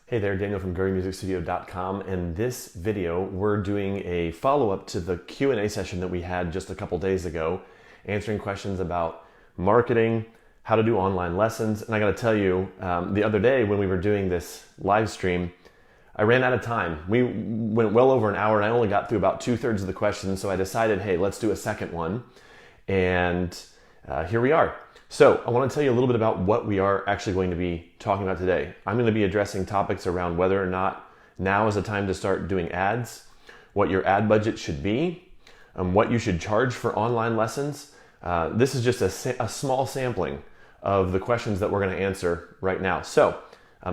Hey there, Daniel from GurryMusicStudio.com, and this video we're doing a follow-up to the Q&A session that we had just a couple days ago, answering questions about marketing, how to do online lessons. And I got to tell you, the other day when we were doing this live stream, I ran out of time. We went well over an hour and I only got through about 2/3 of the questions, so I decided, hey, let's do a second one. And here we are. So I want to tell you a little bit about what we are actually going to be talking about today. I'm going to be addressing topics around whether or not now is the time to start doing ads, what your ad budget should be, what you should charge for online lessons. This is just a small sampling of the questions that we're going to answer right now. So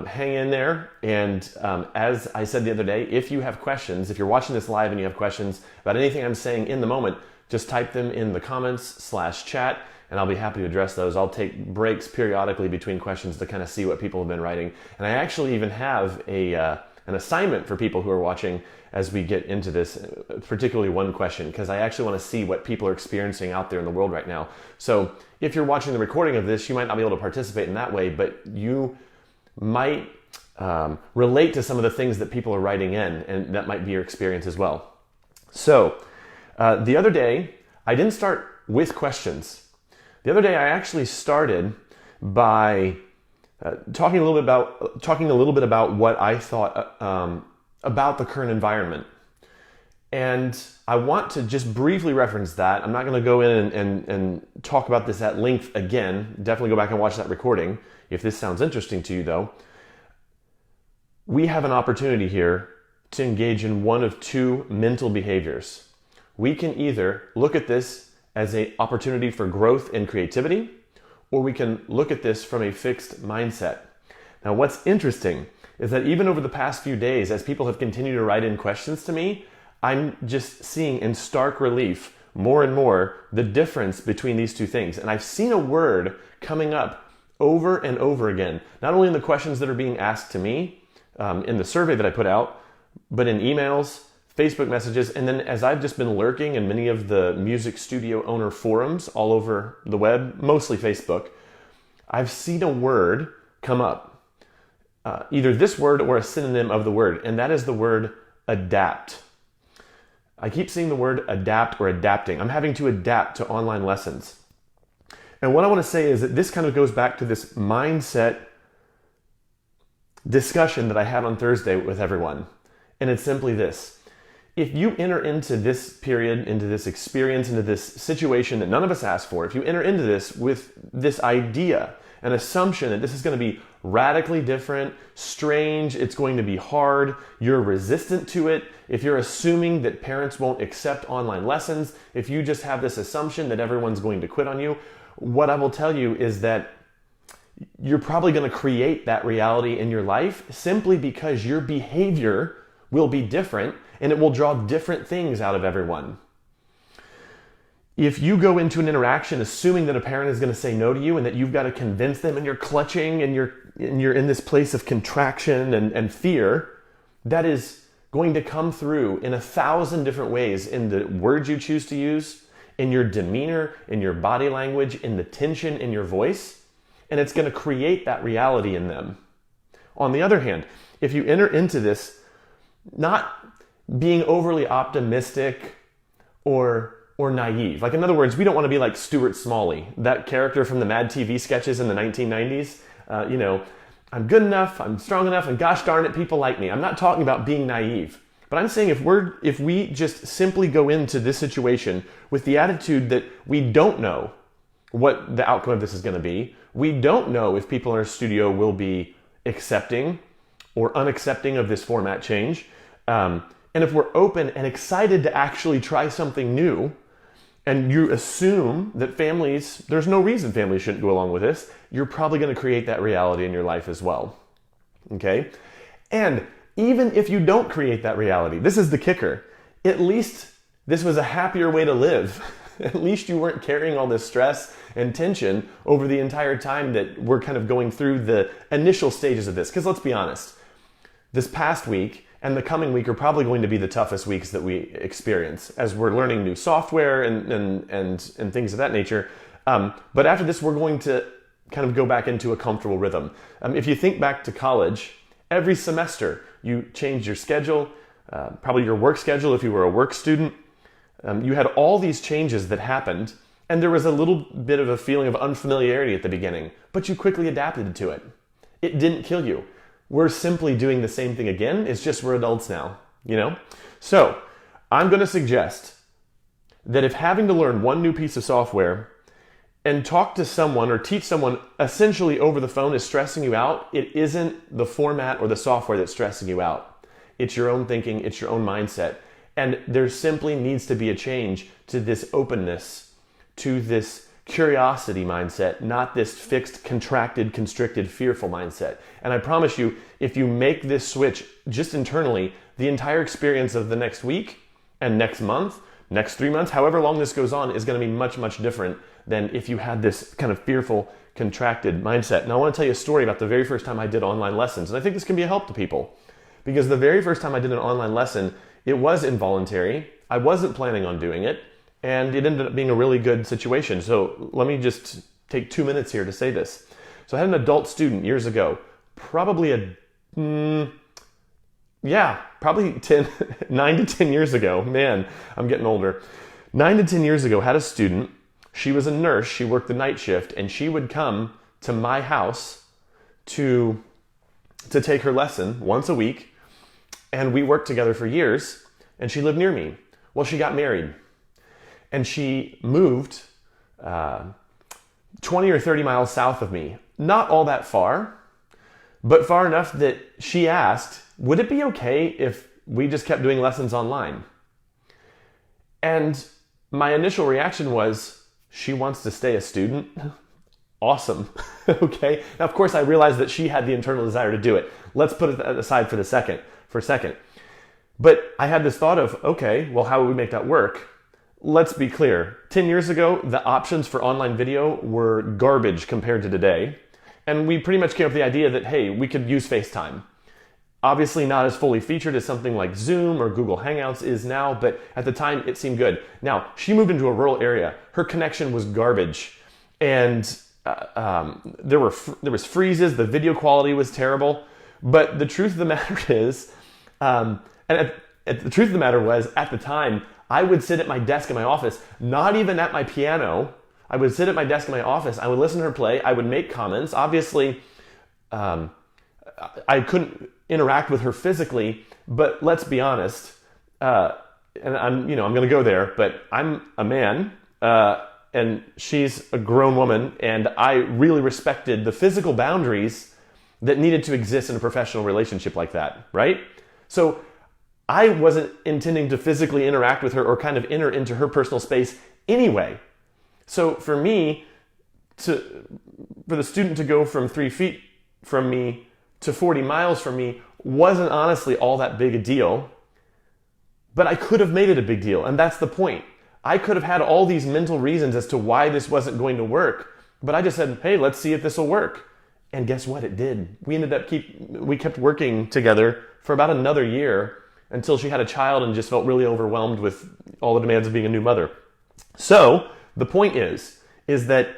hang in there. And as I said the other day, if you have questions, if you're watching this live and you have questions about anything I'm saying in the moment, just type them in the comments/chat. And I'll be happy to address those. I'll take breaks periodically between questions to kind of see what people have been writing. And I actually even have an assignment for people who are watching as we get into this, particularly one question, because I actually want to see what people are experiencing out there in the world right now. So if you're watching the recording of this, you might not be able to participate in that way, but you might relate to some of the things that people are writing in, and that might be your experience as well. So the other day, I didn't start with questions. The other day, I actually started by talking a little bit about what I thought about the current environment, and I want to just briefly reference that. I'm not going to go in and talk about this at length again. Definitely go back and watch that recording if this sounds interesting to you, though. We have an opportunity here to engage in one of two mental behaviors. We can either look at this as an opportunity for growth and creativity, or we can look at this from a fixed mindset. Now, what's interesting is that even over the past few days, as people have continued to write in questions to me, I'm just seeing in stark relief more and more the difference between these two things. And I've seen a word coming up over and over again, not only in the questions that are being asked to me, in the survey that I put out, but in emails, Facebook messages, and then as I've just been lurking in many of the music studio owner forums all over the web, mostly Facebook, I've seen a word come up, either this word or a synonym of the word, and that is the word adapt. I keep seeing the word adapt or adapting. I'm having to adapt to online lessons. And what I want to say is that this kind of goes back to this mindset discussion that I had on Thursday with everyone, and it's simply this. If you enter into this period, into this experience, into this situation that none of us asked for, if you enter into this with this idea, an assumption that this is going to be radically different, strange, it's going to be hard, you're resistant to it, if you're assuming that parents won't accept online lessons, if you just have this assumption that everyone's going to quit on you, what I will tell you is that you're probably going to create that reality in your life simply because your behavior will be different and it will draw different things out of everyone. If you go into an interaction assuming that a parent is going to say no to you and that you've got to convince them and you're clutching and you're in this place of contraction and fear, that is going to come through in 1,000 different ways in the words you choose to use, in your demeanor, in your body language, in the tension in your voice, and it's going to create that reality in them. On the other hand, if you enter into this not being overly optimistic or naive. Like, in other words, we don't want to be like Stuart Smalley, that character from the Mad TV sketches in the 1990s. I'm good enough, I'm strong enough, and gosh darn it, people like me. I'm not talking about being naive. But I'm saying if we just simply go into this situation with the attitude that we don't know what the outcome of this is going to be, we don't know if people in our studio will be accepting or unaccepting of this format change, and if we're open and excited to actually try something new, and you assume that there's no reason families shouldn't go along with this, you're probably going to create that reality in your life as well. Okay? And even if you don't create that reality, this is the kicker, at least this was a happier way to live. At least you weren't carrying all this stress and tension over the entire time that we're kind of going through the initial stages of this. Because let's be honest, this past week and the coming week are probably going to be the toughest weeks that we experience as we're learning new software and things of that nature. But after this, we're going to kind of go back into a comfortable rhythm. If you think back to college Every semester, you changed your schedule, probably your work schedule if you were a work student. You had all these changes that happened, and there was a little bit of a feeling of unfamiliarity at the beginning, but you quickly adapted to it. It didn't kill you. We're simply doing the same thing again. It's just we're adults now, you know? So I'm going to suggest that if having to learn one new piece of software and talk to someone or teach someone essentially over the phone is stressing you out, it isn't the format or the software that's stressing you out. It's your own thinking, it's your own mindset. And there simply needs to be a change to this openness, to this curiosity mindset, not this fixed, contracted, constricted, fearful mindset. And I promise you, if you make this switch just internally, the entire experience of the next week and next month, next 3 months, however long this goes on, is going to be much, much different than if you had this kind of fearful, contracted mindset. Now I want to tell you a story about the very first time I did online lessons. And I think this can be a help to people. Because the very first time I did an online lesson, it was involuntary. I wasn't planning on doing it. And it ended up being a really good situation. So let me just take 2 minutes here to say this. So I had an adult student years ago, probably probably 9 to 10 years ago. Man, I'm getting older. 9 to 10 years ago, had a student. She was a nurse. She worked the night shift, and she would come to my house to take her lesson once a week. And we worked together for years, and she lived near me. Well, she got married, and she moved 20 or 30 miles south of me. Not all that far, but far enough that she asked, would it be okay if we just kept doing lessons online? And my initial reaction was, she wants to stay a student? Awesome. Okay. Now, of course, I realized that she had the internal desire to do it. Let's put it aside for a second. But I had this thought of, okay, well, how would we make that work? Let's be clear. 10 years ago, the options for online video were garbage compared to today. And we pretty much came up with the idea that, hey, we could use FaceTime. Obviously not as fully featured as something like Zoom or Google Hangouts is now, but at the time it seemed good. Now, she moved into a rural area. Her connection was garbage. And there was freezes. The video quality was terrible. But the truth of the matter is, the truth of the matter was, at the time, I would sit at my desk in my office, not even at my piano. I would sit at my desk in my office. I would listen to her play. I would make comments. Obviously, I couldn't interact with her physically, but let's be honest. And I'm going to go there, but I'm a man, and she's a grown woman, and I really respected the physical boundaries that needed to exist in a professional relationship like that, right? So I wasn't intending to physically interact with her or kind of enter into her personal space anyway. So for me, for the student to go from 3 feet from me to 40 miles from me wasn't honestly all that big a deal, but I could have made it a big deal, and that's the point. I could have had all these mental reasons as to why this wasn't going to work, but I just said, hey, let's see if this will work. And guess what? It did. We kept working together for about another year until she had a child and just felt really overwhelmed with all the demands of being a new mother. So the point is that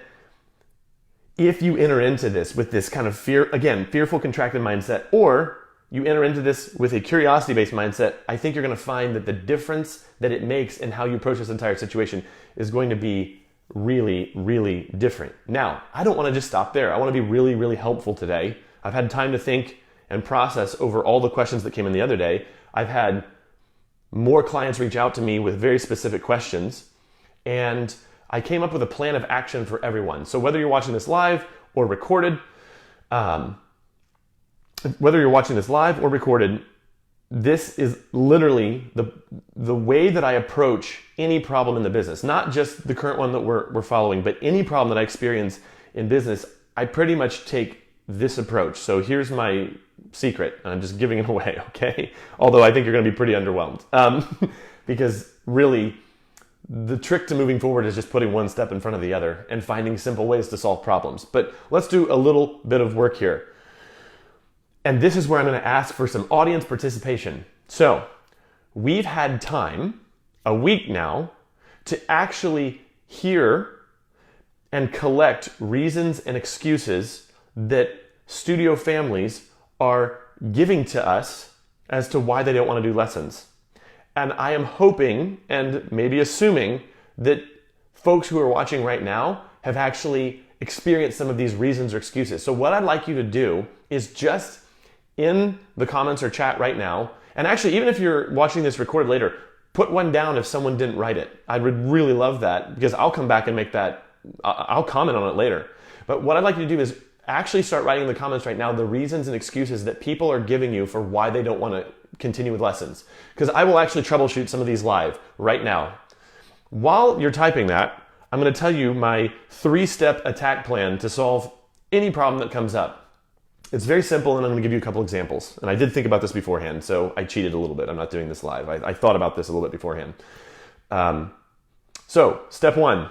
if you enter into this with this kind of fearful, contracted mindset, or you enter into this with a curiosity-based mindset, I think you're going to find that the difference that it makes in how you approach this entire situation is going to be really, really different. Now, I don't want to just stop there. I want to be really, really helpful today. I've had time to think and process over all the questions that came in the other day. I've had more clients reach out to me with very specific questions, and I came up with a plan of action for everyone. So whether you're watching this live or recorded, this is literally the way that I approach any problem in the business, not just the current one that we're following, but any problem that I experience in business. I pretty much take this approach. So here's my secret. I'm just giving it away, okay? Although I think you're going to be pretty underwhelmed, because really the trick to moving forward is just putting one step in front of the other and finding simple ways to solve problems. But let's do a little bit of work here. And this is where I'm going to ask for some audience participation. So we've had time, a week now, to actually hear and collect reasons and excuses that studio families are giving to us as to why they don't want to do lessons. And I am hoping and maybe assuming that folks who are watching right now have actually experienced some of these reasons or excuses. So what I'd like you to do is just in the comments or chat right now, and actually even if you're watching this recorded later, put one down if someone didn't write it. I would really love that because I'll come back and I'll comment on it later. But what I'd like you to do is actually start writing in the comments right now the reasons and excuses that people are giving you for why they don't want to continue with lessons. Because I will actually troubleshoot some of these live right now. While you're typing that, I'm going to tell you my 3-step attack plan to solve any problem that comes up. It's very simple, and I'm going to give you a couple examples. And I did think about this beforehand, so I cheated a little bit. I'm not doing this live. I thought about this a little bit beforehand. So, step 1,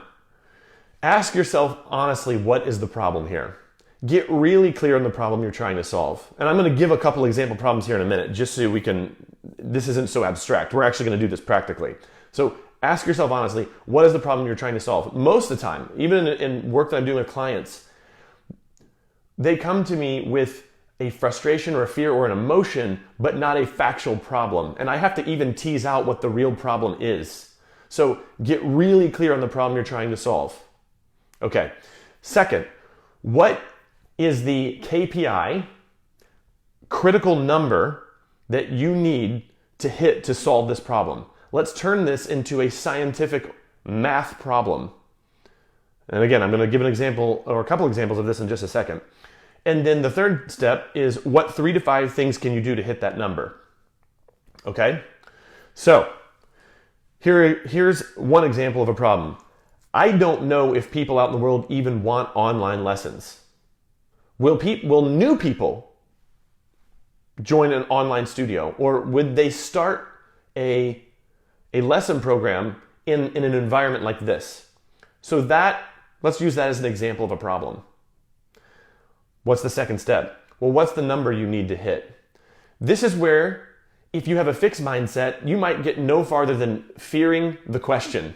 ask yourself honestly, what is the problem here? Get really clear on the problem you're trying to solve. And I'm going to give a couple example problems here in a minute, just so this isn't so abstract. We're actually going to do this practically. So ask yourself honestly, what is the problem you're trying to solve? Most of the time, even in work that I'm doing with clients, they come to me with a frustration or a fear or an emotion, but not a factual problem. And I have to even tease out what the real problem is. So get really clear on the problem you're trying to solve. Okay. Second, what is the KPI, critical number, that you need to hit to solve this problem? Let's turn this into a scientific math problem. And again, I'm going to give an example or a couple examples of this in just a second. And then the third step is what 3 to 5 things can you do to hit that number? Okay? So, here's one example of a problem. I don't know if people out in the world even want online lessons. Will new people join an online studio, or would they start a lesson program in an environment like this? So let's use that as an example of a problem. What's the second step? Well, what's the number you need to hit? This is where, if you have a fixed mindset, you might get no farther than fearing the question.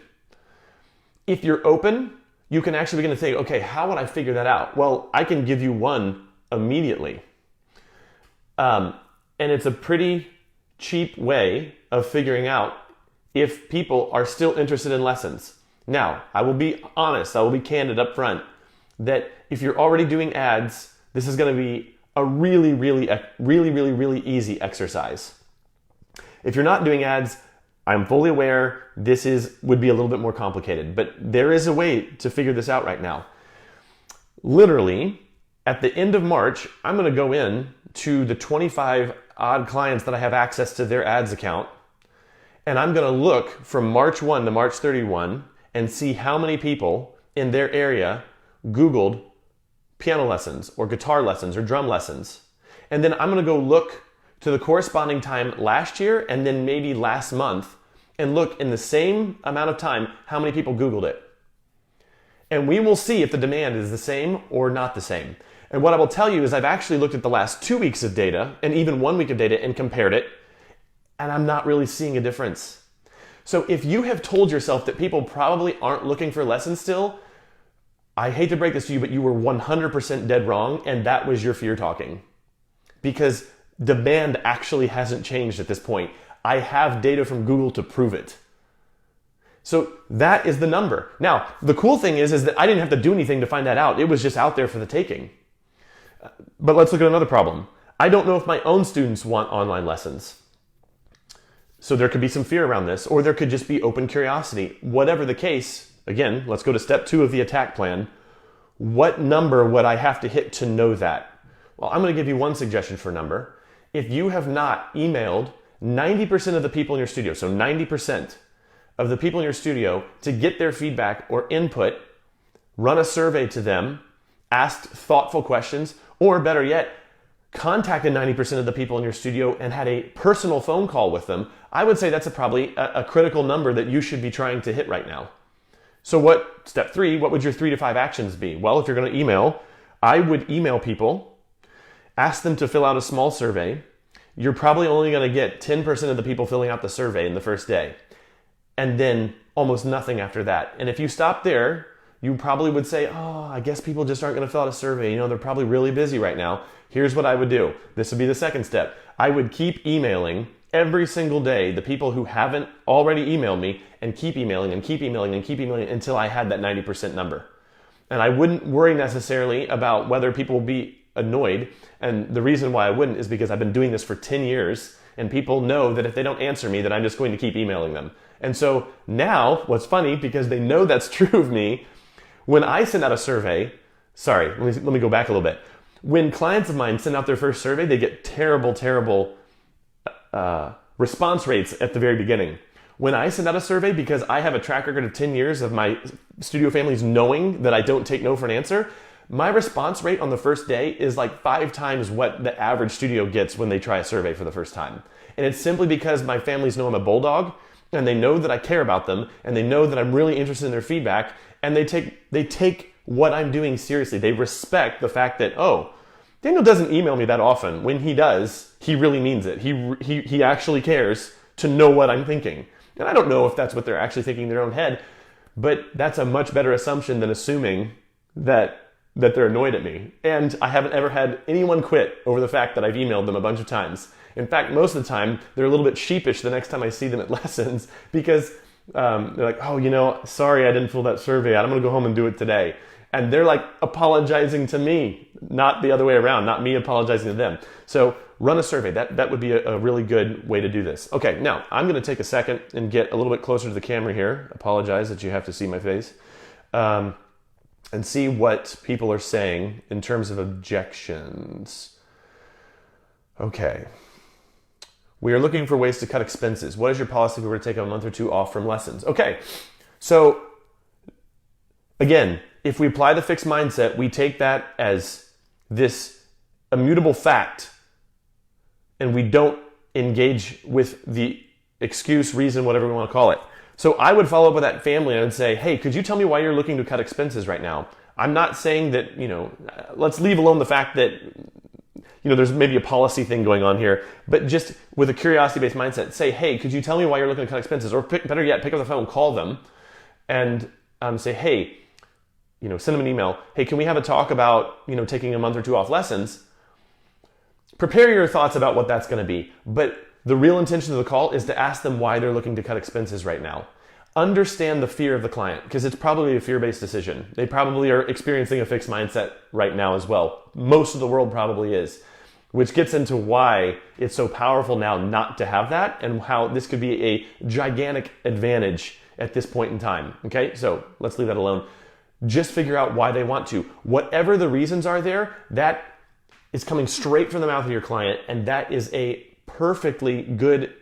If you're open, you can actually begin to think, okay, how would I figure that out? Well, I can give you one immediately. And it's a pretty cheap way of figuring out if people are still interested in lessons. Now, I will be honest, I will be candid up front, that if you're already doing ads, this is going to be a really easy exercise. If you're not doing ads, I'm fully aware would be a little bit more complicated, but there is a way to figure this out right now. Literally, at the end of March, I'm going to go in to the 25 odd clients that I have access to their ads account, and I'm going to look from March 1 to March 31 and see how many people in their area Googled piano lessons or guitar lessons or drum lessons. And then I'm going to go look to the corresponding time last year and then maybe last month and look in the same amount of time how many people Googled it. And we will see if the demand is the same or not the same. And what I will tell you is I've actually looked at the last 2 weeks of data and even 1 week of data and compared it, and I'm not really seeing a difference. So if you have told yourself that people probably aren't looking for lessons still, I hate to break this to you, but you were 100% dead wrong, and that was your fear talking. Because demand actually hasn't changed at this point. I have data from Google to prove it. So that is the number. Now, the cool thing is that I didn't have to do anything to find that out. It was just out there for the taking. But let's look at another problem. I don't know if my own students want online lessons. So there could be some fear around this, or there could just be open curiosity. Whatever the case, again, let's go to step 2 of the attack plan. What number would I have to hit to know that? Well, I'm going to give you one suggestion for a number. If you have not emailed 90% of the people in your studio, so 90% of the people in your studio, to get their feedback or input, run a survey to them, asked thoughtful questions, or better yet, contacted 90% of the people in your studio and had a personal phone call with them, I would say that's probably a critical number that you should be trying to hit right now. So step 3, what would your 3 to 5 actions be? Well, if you're going to email, I would email people, ask them to fill out a small survey. You're probably only going to get 10% of the people filling out the survey in the first day, and then almost nothing after that. And if you stop there, you probably would say, oh, I guess people just aren't going to fill out a survey. They're probably really busy right now. Here's what I would do. This would be the second step. I would keep emailing every single day the people who haven't already emailed me, and keep emailing and keep emailing and keep emailing until I had that 90% number. And I wouldn't worry necessarily about whether people will be annoyed. And the reason why I wouldn't is because I've been doing this for 10 years, and people know that if they don't answer me, that I'm just going to keep emailing them. And so now, what's funny, because they know that's true of me, when I send out a survey, let me go back a little bit. When clients of mine send out their first survey, they get terrible response rates at the very beginning. When I send out a survey, because I have a track record of 10 years of my studio families knowing that I don't take no for an answer, my response rate on the first day is like 5 times what the average studio gets when they try a survey for the first time. And it's simply because my families know I'm a bulldog, and they know that I care about them, and they know that I'm really interested in their feedback, and they take what I'm doing seriously. They respect the fact that, oh, Daniel doesn't email me that often. When he does, he really means it. He actually cares to know what I'm thinking. And I don't know if that's what they're actually thinking in their own head, but that's a much better assumption than assuming that they're annoyed at me. And I haven't ever had anyone quit over the fact that I've emailed them a bunch of times. In fact, most of the time, they're a little bit sheepish the next time I see them at lessons, because they're like, oh, sorry I didn't fill that survey out. I'm going to go home and do it today. And they're like apologizing to me, not the other way around, not me apologizing to them. So run a survey. That would be a really good way to do this. Okay, now I'm going to take a second and get a little bit closer to the camera here. Apologize that you have to see my face. And see what people are saying in terms of objections. Okay. We are looking for ways to cut expenses. What is your policy if we were to take a month or 2 off from lessons? Okay, so again, if we apply the fixed mindset, we take that as this immutable fact, and we don't engage with the excuse, reason, whatever we want to call it. So I would follow up with that family and I would say, hey, could you tell me why you're looking to cut expenses right now? I'm not saying that, let's leave alone the fact that, there's maybe a policy thing going on here, but just with a curiosity-based mindset, say, hey, could you tell me why you're looking to cut expenses? Or better yet, pick up the phone, call them, and say, hey, send them an email. Hey, can we have a talk about, taking a month or 2 off lessons? Prepare your thoughts about what that's going to be. But the real intention of the call is to ask them why they're looking to cut expenses right now. Understand the fear of the client, because it's probably a fear-based decision. They probably are experiencing a fixed mindset right now as well. Most of the world probably is, which gets into why it's so powerful now not to have that, and how this could be a gigantic advantage at this point in time. Okay, so let's leave that alone. Just figure out why they want to. Whatever the reasons are there, that is coming straight from the mouth of your client, and that is a perfectly good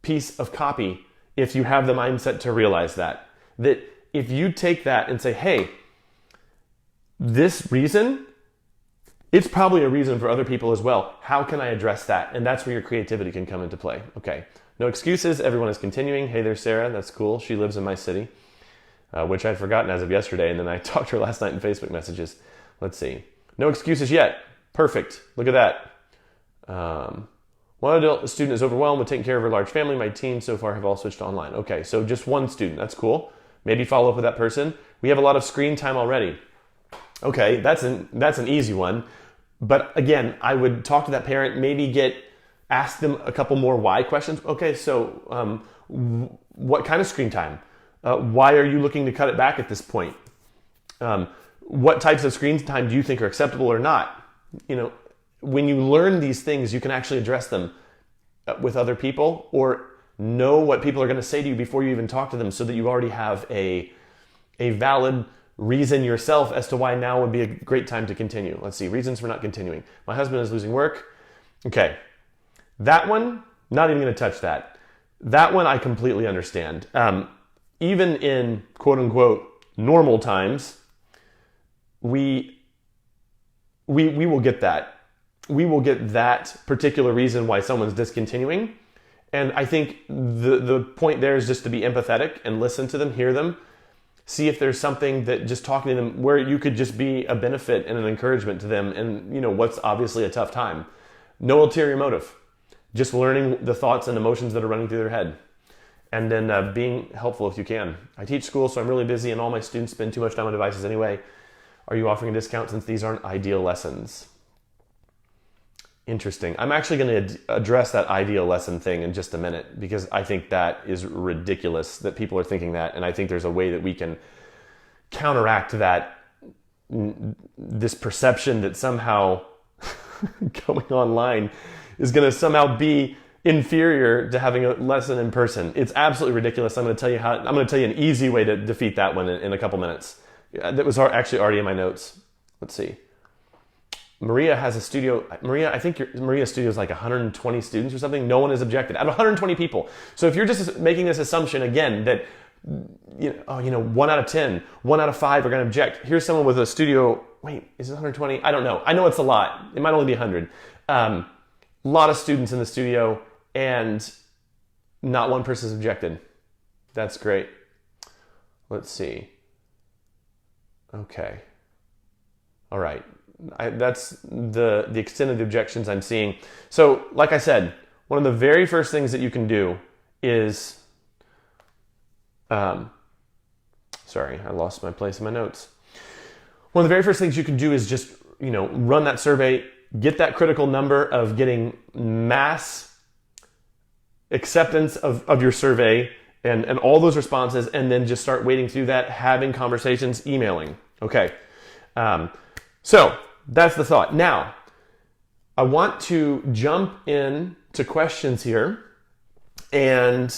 piece of copy if you have the mindset to realize that. That if you take that and say, hey, this reason, it's probably a reason for other people as well. How can I address that? And that's where your creativity can come into play. Okay, no excuses. Everyone is continuing. Hey there, Sarah. That's cool. She lives in my city, which I'd forgotten as of yesterday, and then I talked to her last night in Facebook messages. Let's see. No excuses yet. Perfect. Look at that. One adult student is overwhelmed with taking care of her large family. My team so far have all switched to online. Okay, so just one student. That's cool. Maybe follow up with that person. We have a lot of screen time already. Okay, that's an easy one. But again, I would talk to that parent, maybe ask them a couple more why questions. Okay, so what kind of screen time? Why are you looking to cut it back at this point? What types of screen time do you think are acceptable or not? When you learn these things, you can actually address them with other people, or know what people are going to say to you before you even talk to them, so that you already have a valid reason yourself as to why now would be a great time to continue. Let's see, reasons for not continuing. My husband is losing work. Okay, that one, not even going to touch that. That one I completely understand. Even in quote unquote normal times, we will get that. We will get that particular reason why someone's discontinuing. And I think the point there is just to be empathetic and listen to them, hear them, see if there's something that just talking to them where you could just be a benefit and an encouragement to them and what's obviously a tough time. No ulterior motive, just learning the thoughts and emotions that are running through their head. and then being helpful if you can. I teach school, so I'm really busy, and all my students spend too much time on devices anyway. Are you offering a discount since these aren't ideal lessons? Interesting. I'm actually going to address that ideal lesson thing in just a minute, because I think that is ridiculous that people are thinking that, and I think there's a way that we can counteract that, this perception that somehow going online is going to somehow be inferior to having a lesson in person. It's absolutely ridiculous. I'm going to tell you an easy way to defeat that one in a couple minutes. That was actually already in my notes. Let's see. Maria has a studio. Maria, I think Maria's studio is like 120 students or something. No one has objected out of 120 people. So if you're just making this assumption again that 1 out of 10, 1 out of 5 are going to object. Here's someone with a studio. Wait, is it 120? I don't know. I know it's a lot. It might only be 100. A lot of students in the studio, and not one person has objected. That's great. Let's see. Okay. All right. That's the extent of the objections I'm seeing. So, like I said, one of the very first things that you can do is, sorry, I lost my place in my notes. One of the very first things you can do is just, run that survey, get that critical number of getting mass acceptance of your survey and all those responses, and then just start wading through that, having conversations, emailing. Okay. So that's the thought. Now, I want to jump in to questions here, and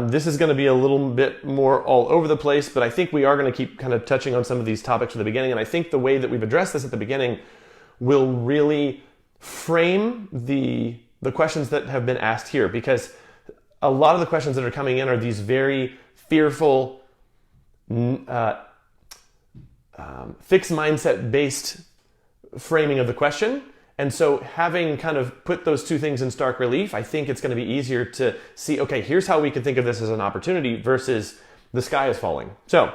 this is going to be a little bit more all over the place, but I think we are going to keep kind of touching on some of these topics at the beginning, and I think the way that we've addressed this at the beginning will really frame the questions that have been asked here, because a lot of the questions that are coming in are these very fearful, fixed mindset based framing of the question. And so having kind of put those two things in stark relief, I think it's going to be easier to see, okay, here's how we can think of this as an opportunity versus the sky is falling. So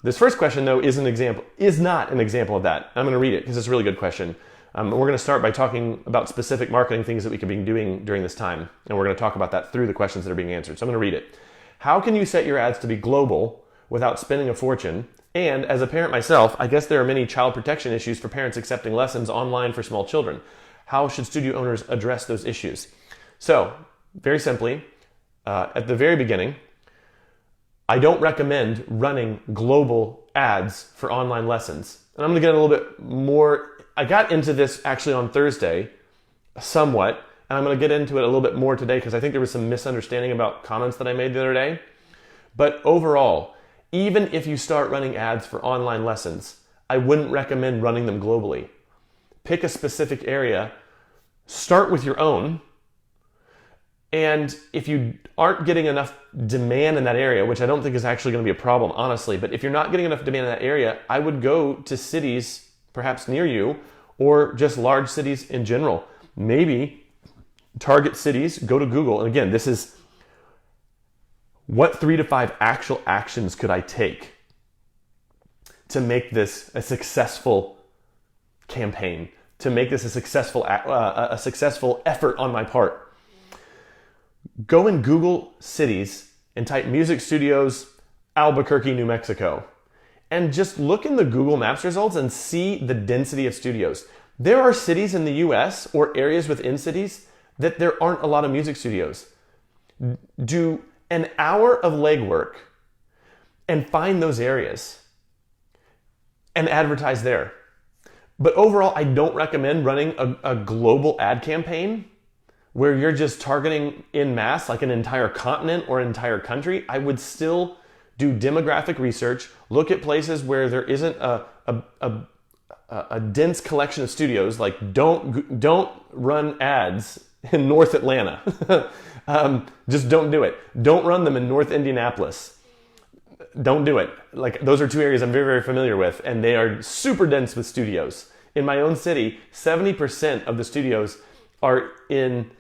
this first question, though, is not an example of that. I'm going to read it because it's a really good question. We're going to start by talking about specific marketing things that we could be doing during this time. And we're going to talk about that through the questions that are being answered. So I'm going to read it. How can you set your ads to be global without spending a fortune? And as a parent myself, I guess there are many child protection issues for parents accepting lessons online for small children. How should studio owners address those issues? So, very simply, at the very beginning, I don't recommend running global ads for online lessons. And I'm going to get a little bit more. I got into this actually on Thursday, somewhat, and I'm going to get into it a little bit more today because I think there was some misunderstanding about comments that I made the other day. But overall, even if you start running ads for online lessons, I wouldn't recommend running them globally. Pick a specific area, start with your own, and if you aren't getting enough demand in that area, which I don't think is actually going to be a problem, honestly, but if you're not getting enough demand in that area, I would go to cities perhaps near you or just large cities in general. Maybe target cities, go to Google, and again, this is what 3 to 5 actual actions could I take to make this a successful campaign, to make this a successful effort on my part? Go and Google cities and type music studios, Albuquerque, New Mexico, and just look in the Google Maps results and see the density of studios. There are cities in the US or areas within cities that there aren't a lot of music studios. Do an hour of legwork and find those areas and advertise there. But overall, I don't recommend running a global ad campaign where you're just targeting in mass, like an entire continent or an entire country. I would still do demographic research, look at places where there isn't a dense collection of studios. Like don't run ads in North Atlanta. Just don't do it. Don't run them in North Indianapolis. Don't do it. Like, those are two areas I'm very, very familiar with, and they are super dense with studios. In my own city, 70% of the studios are in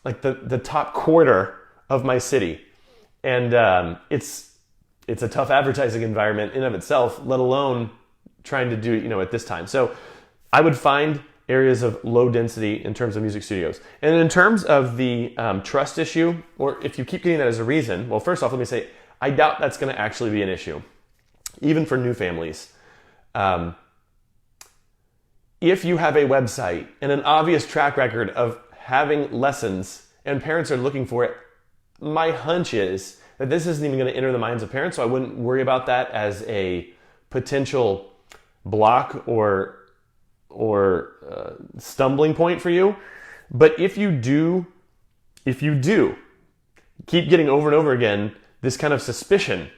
like the top quarter of my city. And it's a tough advertising environment in of itself, let alone trying to do it, at this time. So I would find areas of low density in terms of music studios. And in terms of the trust issue, or if you keep getting that as a reason, well, first off, let me say, I doubt that's going to actually be an issue, even for new families. If you have a website and an obvious track record of having lessons and parents are looking for it, my hunch is that this isn't even going to enter the minds of parents, so I wouldn't worry about that as a potential block or stumbling point for you. But if you do keep getting over and over again this kind of suspicion,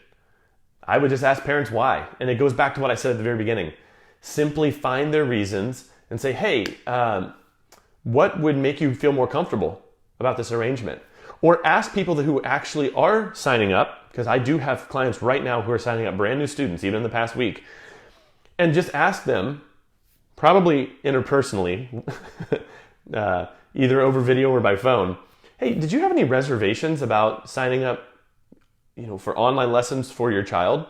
I would just ask parents why. And it goes back to what I said at the very beginning. Simply find their reasons and say, hey, what would make you feel more comfortable about this arrangement? Or ask people who actually are signing up, because I do have clients right now who are signing up, brand new students, even in the past week, and just ask them, probably interpersonally, either over video or by phone, hey, did you have any reservations about signing up, for online lessons for your child?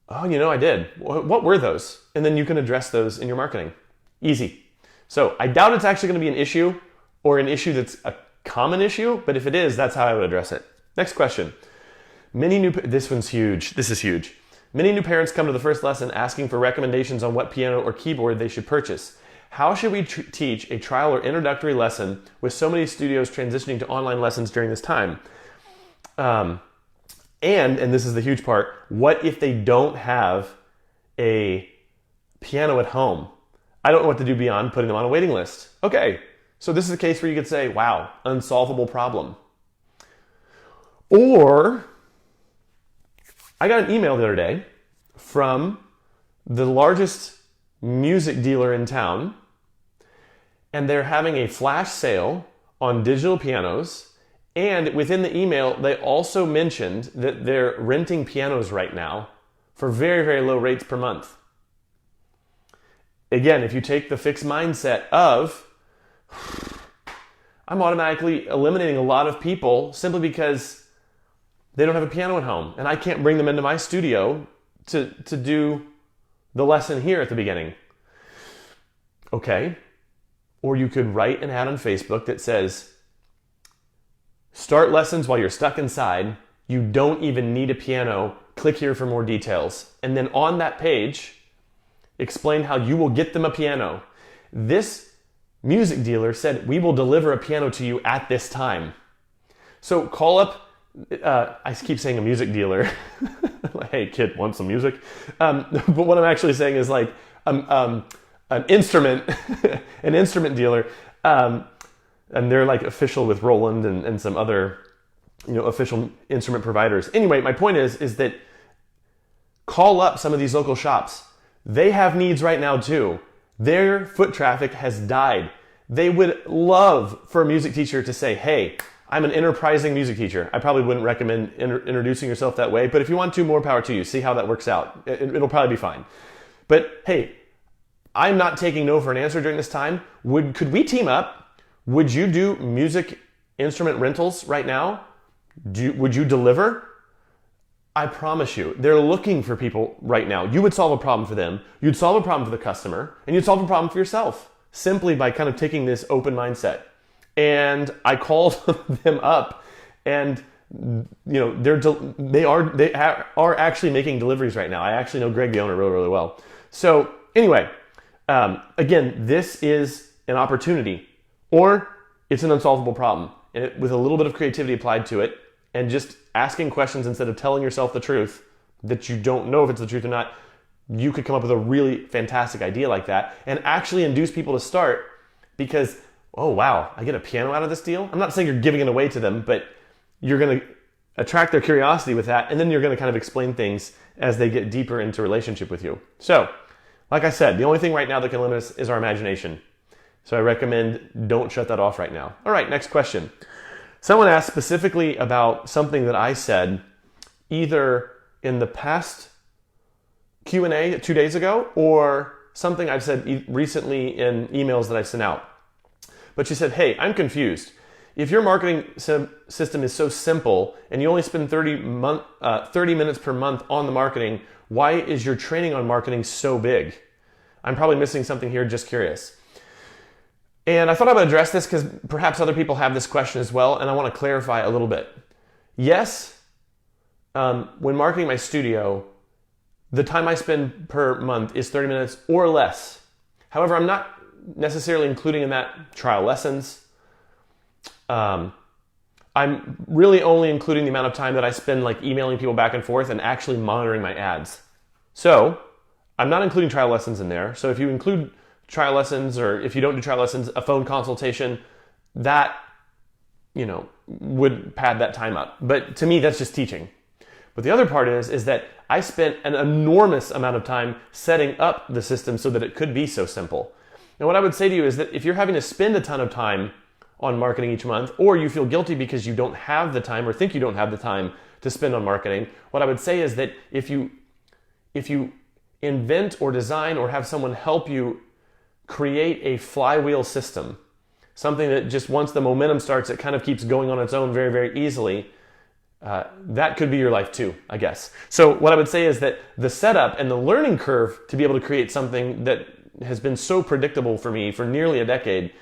Oh, I did. What were those? And then you can address those in your marketing. Easy. So I doubt it's actually going to be an issue, or an issue that's a common issue, but if it is, that's how I would address it. Next question. This one's huge. This is huge. Many new parents come to the first lesson asking for recommendations on what piano or keyboard they should purchase. How should we teach a trial or introductory lesson with so many studios transitioning to online lessons during this time? And this is the huge part, what if they don't have a piano at home? I don't know what to do beyond putting them on a waiting list. Okay, so this is a case where you could say, wow, unsolvable problem. Or, I got an email the other day from the largest music dealer in town, and they're having a flash sale on digital pianos. And within the email, they also mentioned that they're renting pianos right now for very, very low rates per month. Again, if you take the fixed mindset of, I'm automatically eliminating a lot of people simply because they don't have a piano at home, and I can't bring them into my studio to do the lesson here at the beginning. Okay. Or you could write an ad on Facebook that says, start lessons while you're stuck inside. You don't even need a piano. Click here for more details. And then on that page, explain how you will get them a piano. This music dealer said, we will deliver a piano to you at this time. So call up, I keep saying a music dealer. Hey kid, want some music? But what I'm actually saying is like an instrument, an instrument dealer. And they're like official with Roland and some other, official instrument providers. Anyway, my point is that call up some of these local shops. They have needs right now too. Their foot traffic has died. They would love for a music teacher to say, hey, I'm an enterprising music teacher. I probably wouldn't recommend introducing yourself that way, but if you want to, more power to you. See how that works out. It'll probably be fine. But hey, I'm not taking no for an answer during this time. Could we team up? Would you do music instrument rentals right now? Would you deliver? I promise you, they're looking for people right now. You would solve a problem for them. You'd solve a problem for the customer, and you'd solve a problem for yourself simply by kind of taking this open mindset. And I called them up, and they are actually making deliveries right now. I actually know Greg, the owner, really, really well. So anyway, again, this is an opportunity. Or it's an unsolvable problem, and with a little bit of creativity applied to it, and just asking questions instead of telling yourself the truth that you don't know if it's the truth or not, you could come up with a really fantastic idea like that and actually induce people to start because, oh wow, I get a piano out of this deal? I'm not saying you're giving it away to them, but you're going to attract their curiosity with that, and then you're going to kind of explain things as they get deeper into relationship with you. So, like I said, the only thing right now that can limit us is our imagination. So I recommend don't shut that off right now. All right, next question. Someone asked specifically about something that I said either in the past Q&A 2 days ago or something I've said recently in emails that I sent out. But she said, hey, I'm confused. If your marketing system is so simple and you only spend 30 minutes per month on the marketing, why is your training on marketing so big? I'm probably missing something here, just curious. And I thought I would address this because perhaps other people have this question as well, and I want to clarify a little bit. Yes, when marketing my studio, the time I spend per month is 30 minutes or less. However, I'm not necessarily including in that trial lessons. I'm really only including the amount of time that I spend like emailing people back and forth and actually monitoring my ads. So I'm not including trial lessons in there. So if you include trial lessons, or if you don't do trial lessons, a phone consultation, that, would pad that time up. But to me, that's just teaching. But the other part is that I spent an enormous amount of time setting up the system so that it could be so simple. And what I would say to you is that if you're having to spend a ton of time on marketing each month, or you feel guilty because you don't have the time or think you don't have the time to spend on marketing, what I would say is that if you invent or design or have someone help you create a flywheel system, something that just once the momentum starts, it kind of keeps going on its own very, very easily, that could be your life too, I guess. So what I would say is that the setup and the learning curve to be able to create something that has been so predictable for me for nearly a decade,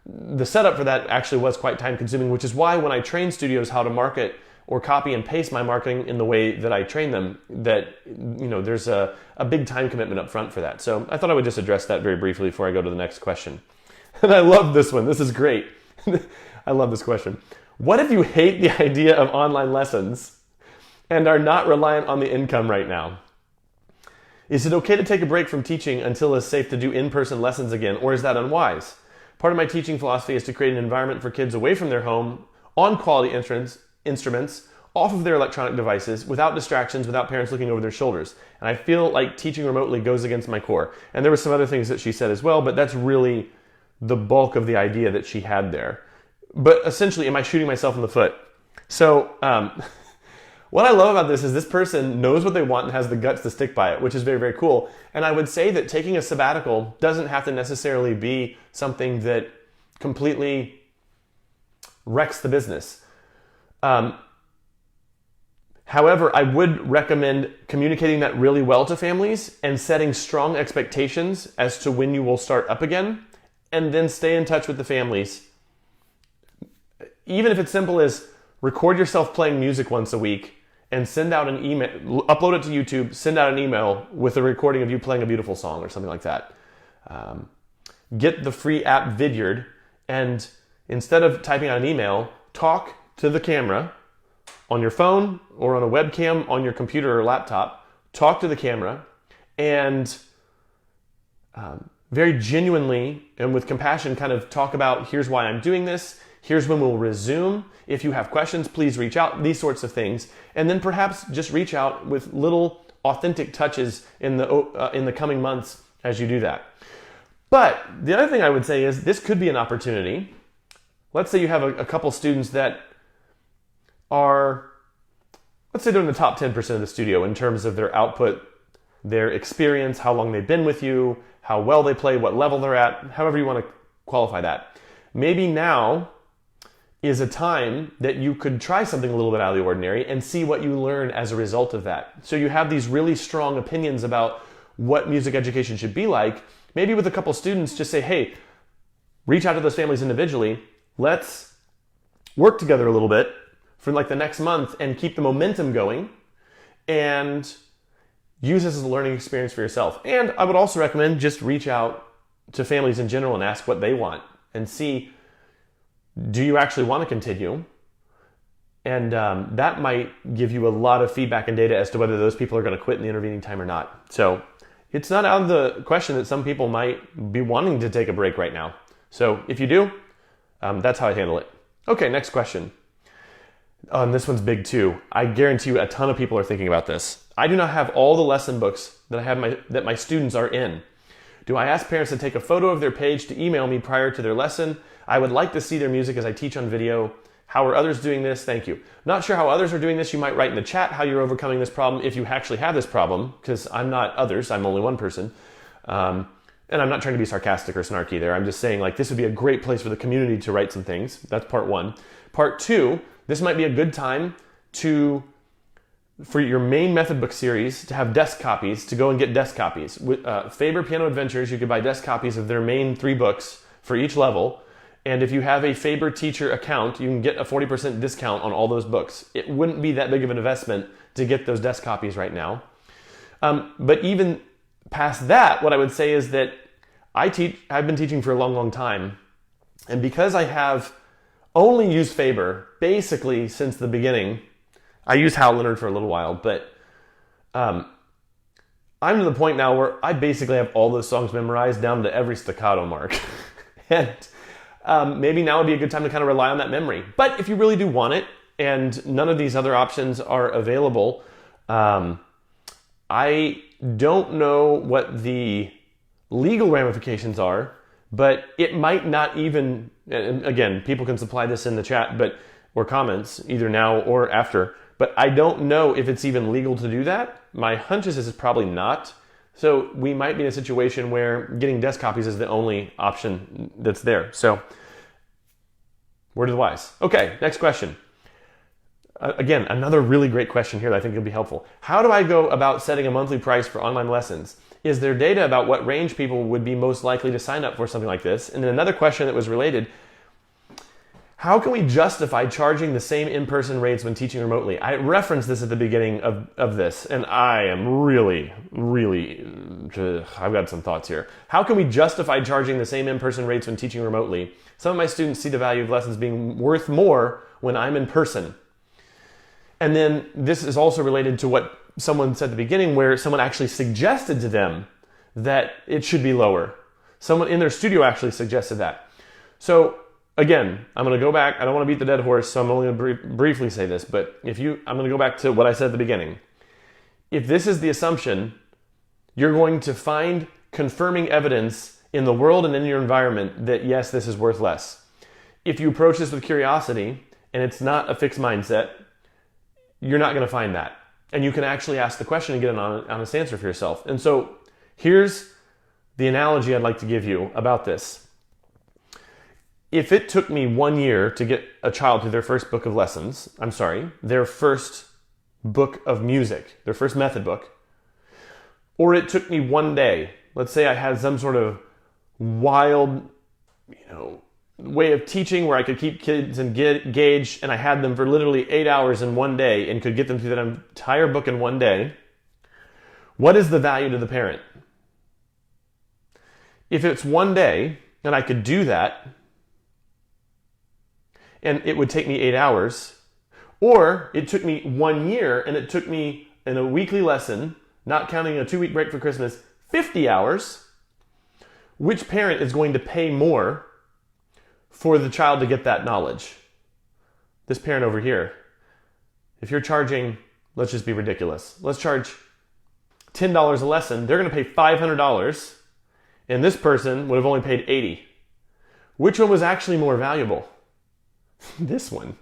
the setup for that actually was quite time consuming, which is why when I train studios how to market or copy and paste my marketing in the way that I train them, that there's a big time commitment up front for that. So I thought I would just address that very briefly before I go to the next question. And I love this one. This is great. I love this question. What if you hate the idea of online lessons and are not reliant on the income right now? Is it okay to take a break from teaching until it's safe to do in-person lessons again, or is that unwise? Part of my teaching philosophy is to create an environment for kids away from their home, on quality instruments, off of their electronic devices, without distractions, without parents looking over their shoulders. And I feel like teaching remotely goes against my core. And there were some other things that she said as well, but that's really the bulk of the idea that she had there. But essentially, am I shooting myself in the foot? So what I love about this person knows what they want and has the guts to stick by it, which is very, very cool. And I would say that taking a sabbatical doesn't have to necessarily be something that completely wrecks the business. However, I would recommend communicating that really well to families and setting strong expectations as to when you will start up again, and then stay in touch with the families. Even if it's simple as record yourself playing music once a week and send out an email, upload it to YouTube, send out an email with a recording of you playing a beautiful song or something like that. Get the free app Vidyard, and instead of typing out an email, talk to the camera on your phone or on a webcam on your computer or laptop. Talk to the camera and very genuinely and with compassion kind of talk about, here's why I'm doing this, here's when we'll resume. If you have questions, please reach out, these sorts of things. And then perhaps just reach out with little authentic touches in the coming months as you do that. But the other thing I would say is this could be an opportunity. Let's say you have a couple students that are, let's say they're in the top 10% of the studio in terms of their output, their experience, how long they've been with you, how well they play, what level they're at, however you want to qualify that. Maybe now is a time that you could try something a little bit out of the ordinary and see what you learn as a result of that. So you have these really strong opinions about what music education should be like. Maybe with a couple students, just say, hey, reach out to those families individually. Let's work together a little bit for like the next month and keep the momentum going and use this as a learning experience for yourself. And I would also recommend just reach out to families in general and ask what they want and see, do you actually want to continue? And that might give you a lot of feedback and data as to whether those people are going to quit in the intervening time or not. So it's not out of the question that some people might be wanting to take a break right now. So if you do, that's how I handle it. Okay, next question. And this one's big too. I guarantee you a ton of people are thinking about this. I do not have all the lesson books that my students are in. Do I ask parents to take a photo of their page to email me prior to their lesson? I would like to see their music as I teach on video. How are others doing this? Thank you. Not sure how others are doing this. You might write in the chat how you're overcoming this problem if you actually have this problem, because I'm not others. I'm only one person. And I'm not trying to be sarcastic or snarky there. I'm just saying like this would be a great place for the community to write some things. That's part one. Part two, this might be a good time to for your main method book series to have desk copies, to go and get desk copies. With Faber Piano Adventures, you could buy desk copies of their main 3 books for each level. And if you have a Faber teacher account, you can get a 40% discount on all those books. It wouldn't be that big of an investment to get those desk copies right now. But even past that, what I would say is that I've been teaching for a long, long time. And because I have only used Faber basically since the beginning, I used Hal Leonard for a little while, but I'm to the point now where I basically have all those songs memorized down to every staccato mark. And maybe now would be a good time to kind of rely on that memory. But if you really do want it, and none of these other options are available, I don't know what the legal ramifications are, but it might not even, and again, people can supply this in the chat or comments, either now or after, but I don't know if it's even legal to do that. My hunch is it's probably not. So we might be in a situation where getting desk copies is the only option that's there. So, word of the wise. Okay, next question. Again, another really great question here that I think will be helpful. How do I go about setting a monthly price for online lessons? Is there data about what range people would be most likely to sign up for something like this? And then another question that was related, how can we justify charging the same in-person rates when teaching remotely? I referenced this at the beginning of this, and I am really, I've got some thoughts here. How can we justify charging the same in-person rates when teaching remotely? Some of my students see the value of lessons being worth more when I'm in person. And then this is also related to what someone said at the beginning, where someone actually suggested to them that it should be lower. Someone in their studio actually suggested that. So again, I'm going to go back. I don't want to beat the dead horse, so I'm only going to briefly say this. But I'm going to go back to what I said at the beginning. If this is the assumption, you're going to find confirming evidence in the world and in your environment that yes, this is worth less. If you approach this with curiosity and it's not a fixed mindset, you're not going to find that. And you can actually ask the question and get an honest answer for yourself. And so here's the analogy I'd like to give you about this. If it took me 1 year to get a child through their first book of lessons, their first book of music, their first method book, or it took me 1 day, let's say I had some sort of wild, way of teaching where I could keep kids engaged and I had them for literally 8 hours in 1 day and could get them through that entire book in 1 day, what is the value to the parent? If it's 1 day and I could do that, and it would take me 8 hours, or it took me 1 year and it took me in a weekly lesson, not counting a 2-week break for Christmas, 50 hours, which parent is going to pay more for the child to get that knowledge? This parent over here. If you're charging, let's just be ridiculous. Let's charge $10 a lesson. They're going to pay $500, and this person would have only paid $80. Which one was actually more valuable? This one.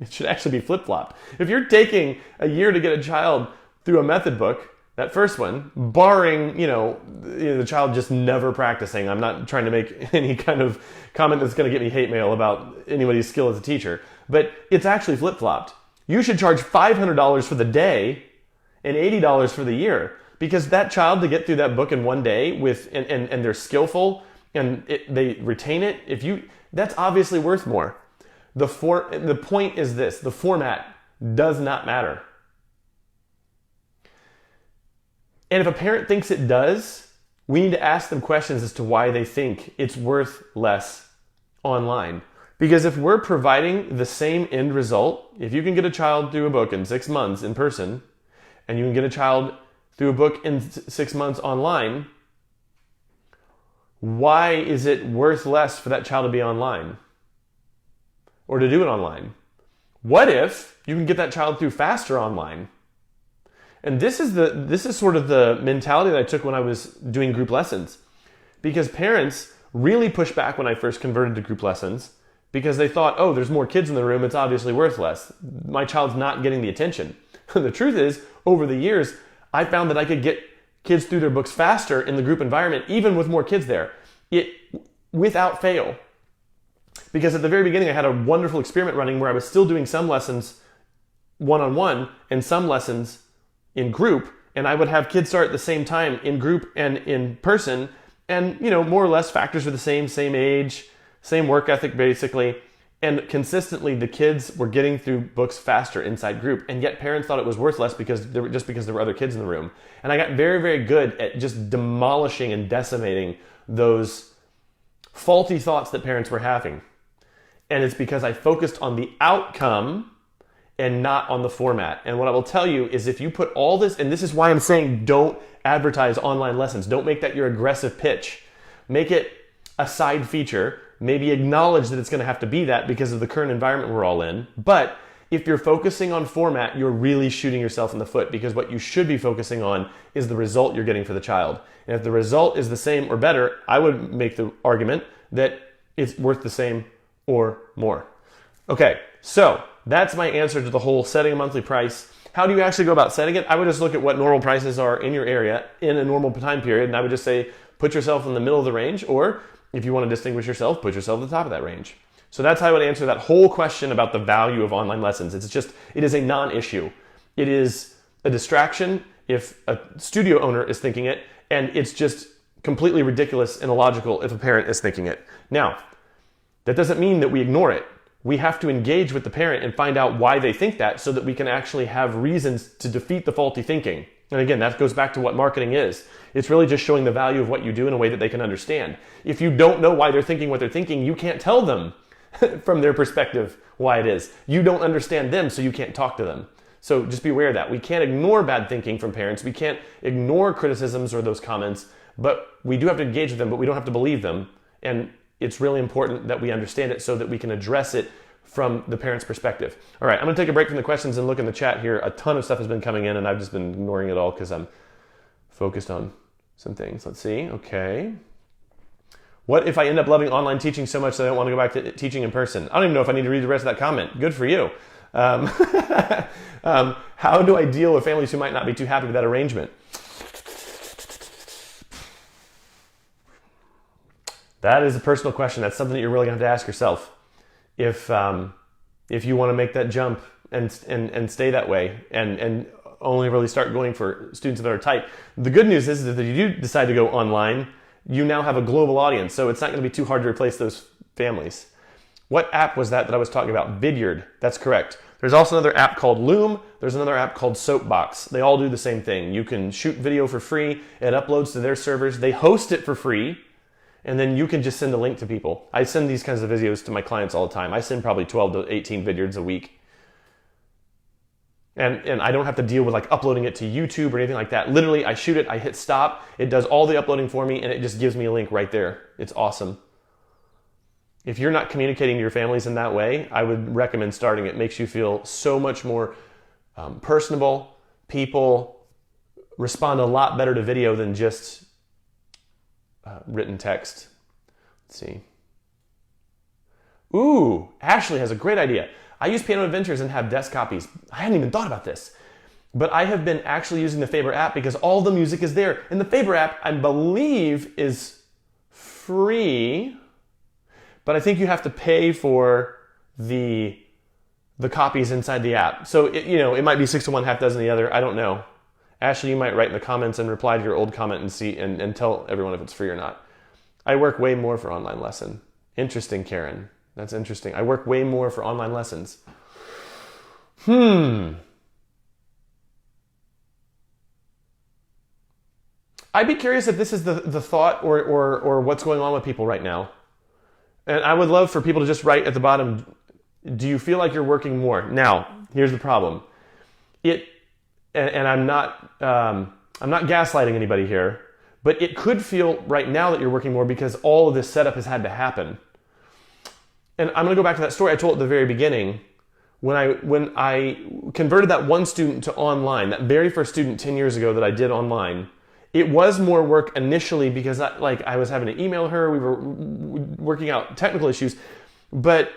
It should actually be flip-flopped. If you're taking a year to get a child through a method book, that first one, barring, the child just never practicing. I'm not trying to make any kind of comment that's going to get me hate mail about anybody's skill as a teacher, but it's actually flip-flopped. You should charge $500 for the day and $80 for the year, because that child, to get through that book in 1 day and they're skillful and they retain it, that's obviously worth more. The point is this: the format does not matter. And if a parent thinks it does, we need to ask them questions as to why they think it's worth less online. Because if we're providing the same end result, if you can get a child through a book in 6 months in person, and you can get a child through a book in 6 months online, why is it worth less for that child to be online? Or to do it online? What if you can get that child through faster online? And this is sort of the mentality that I took when I was doing group lessons. Because parents really pushed back when I first converted to group lessons, because they thought, oh, there's more kids in the room, it's obviously worth less. My child's not getting the attention. The truth is, over the years, I found that I could get kids through their books faster in the group environment, even with more kids there, without fail. Because at the very beginning, I had a wonderful experiment running where I was still doing some lessons one-on-one and some lessons in group, and I would have kids start at the same time in group and in person, and more or less factors were the same age, same work ethic basically, and consistently the kids were getting through books faster inside group, and yet parents thought it was worth less because there were other kids in the room. And I got very, very good at just demolishing and decimating those faulty thoughts that parents were having. And it's because I focused on the outcome and not on the format. And what I will tell you is if you put all this, and this is why I'm saying don't advertise online lessons. Don't make that your aggressive pitch. Make it a side feature. Maybe acknowledge that it's going to have to be that because of the current environment we're all in. But if you're focusing on format, you're really shooting yourself in the foot, because what you should be focusing on is the result you're getting for the child. And if the result is the same or better, I would make the argument that it's worth the same or more. Okay, so that's my answer to the whole setting a monthly price. How do you actually go about setting it? I would just look at what normal prices are in your area in a normal time period, and I would just say put yourself in the middle of the range, or if you want to distinguish yourself, put yourself at the top of that range. So that's how I would answer that whole question about the value of online lessons. It is a non-issue. It is a distraction if a studio owner is thinking it, and it's just completely ridiculous and illogical if a parent is thinking it. Now, that doesn't mean that we ignore it. We have to engage with the parent and find out why they think that so that we can actually have reasons to defeat the faulty thinking. And again, that goes back to what marketing is. It's really just showing the value of what you do in a way that they can understand. If you don't know why they're thinking what they're thinking, you can't tell them from their perspective why it is. You don't understand them, so you can't talk to them. So just be aware of that. We can't ignore bad thinking from parents. We can't ignore criticisms or those comments, but we do have to engage with them, but we don't have to believe them. And it's really important that we understand it so that we can address it from the parent's perspective. All right, I'm gonna take a break from the questions and look in the chat here. A ton of stuff has been coming in and I've just been ignoring it all because I'm focused on some things. Let's see, okay. What if I end up loving online teaching so much that I don't want to go back to teaching in person? I don't even know if I need to read the rest of that comment. Good for you. How do I deal with families who might not be too happy with that arrangement? That is a personal question. That's something that you're really going to have to ask yourself. If you want to make that jump and stay that way and only really start going for students that are tight. The good news is that if you do decide to go online, you now have a global audience, so it's not going to be too hard to replace those families. What app was that I was talking about? Vidyard. That's correct. There's also another app called Loom. There's another app called Soapbox. They all do the same thing. You can shoot video for free. It uploads to their servers. They host it for free. And then you can just send a link to people. I send these kinds of videos to my clients all the time. I send probably 12 to 18 Vidyards a week. And I don't have to deal with like uploading it to YouTube or anything like that. Literally, I shoot it, I hit stop, it does all the uploading for me, and it just gives me a link right there. It's awesome. If you're not communicating to your families in that way, I would recommend starting it. It makes you feel so much more personable. People respond a lot better to video than just written text. Let's see. Ooh, Ashley has a great idea. I use Piano Adventures and have desk copies. I hadn't even thought about this. But I have been actually using the Faber app because all the music is there. And the Faber app, I believe, is free. But I think you have to pay for the copies inside the app. So it might be 6 to 1, half dozen the other. I don't know. Ashley, you might write in the comments and reply to your old comment and see and tell everyone if it's free or not. I work way more for online lesson. Interesting, Karen. That's interesting. I work way more for online lessons. I'd be curious if this is the thought or what's going on with people right now. And I would love for people to just write at the bottom, do you feel like you're working more? Now, here's the problem. And I'm not gaslighting anybody here, but it could feel right now that you're working more because all of this setup has had to happen. And I'm going to go back to that story I told at the very beginning. When I converted that one student to online, that very first student 10 years ago that I did online, it was more work initially because I was having to email her, we were working out technical issues, but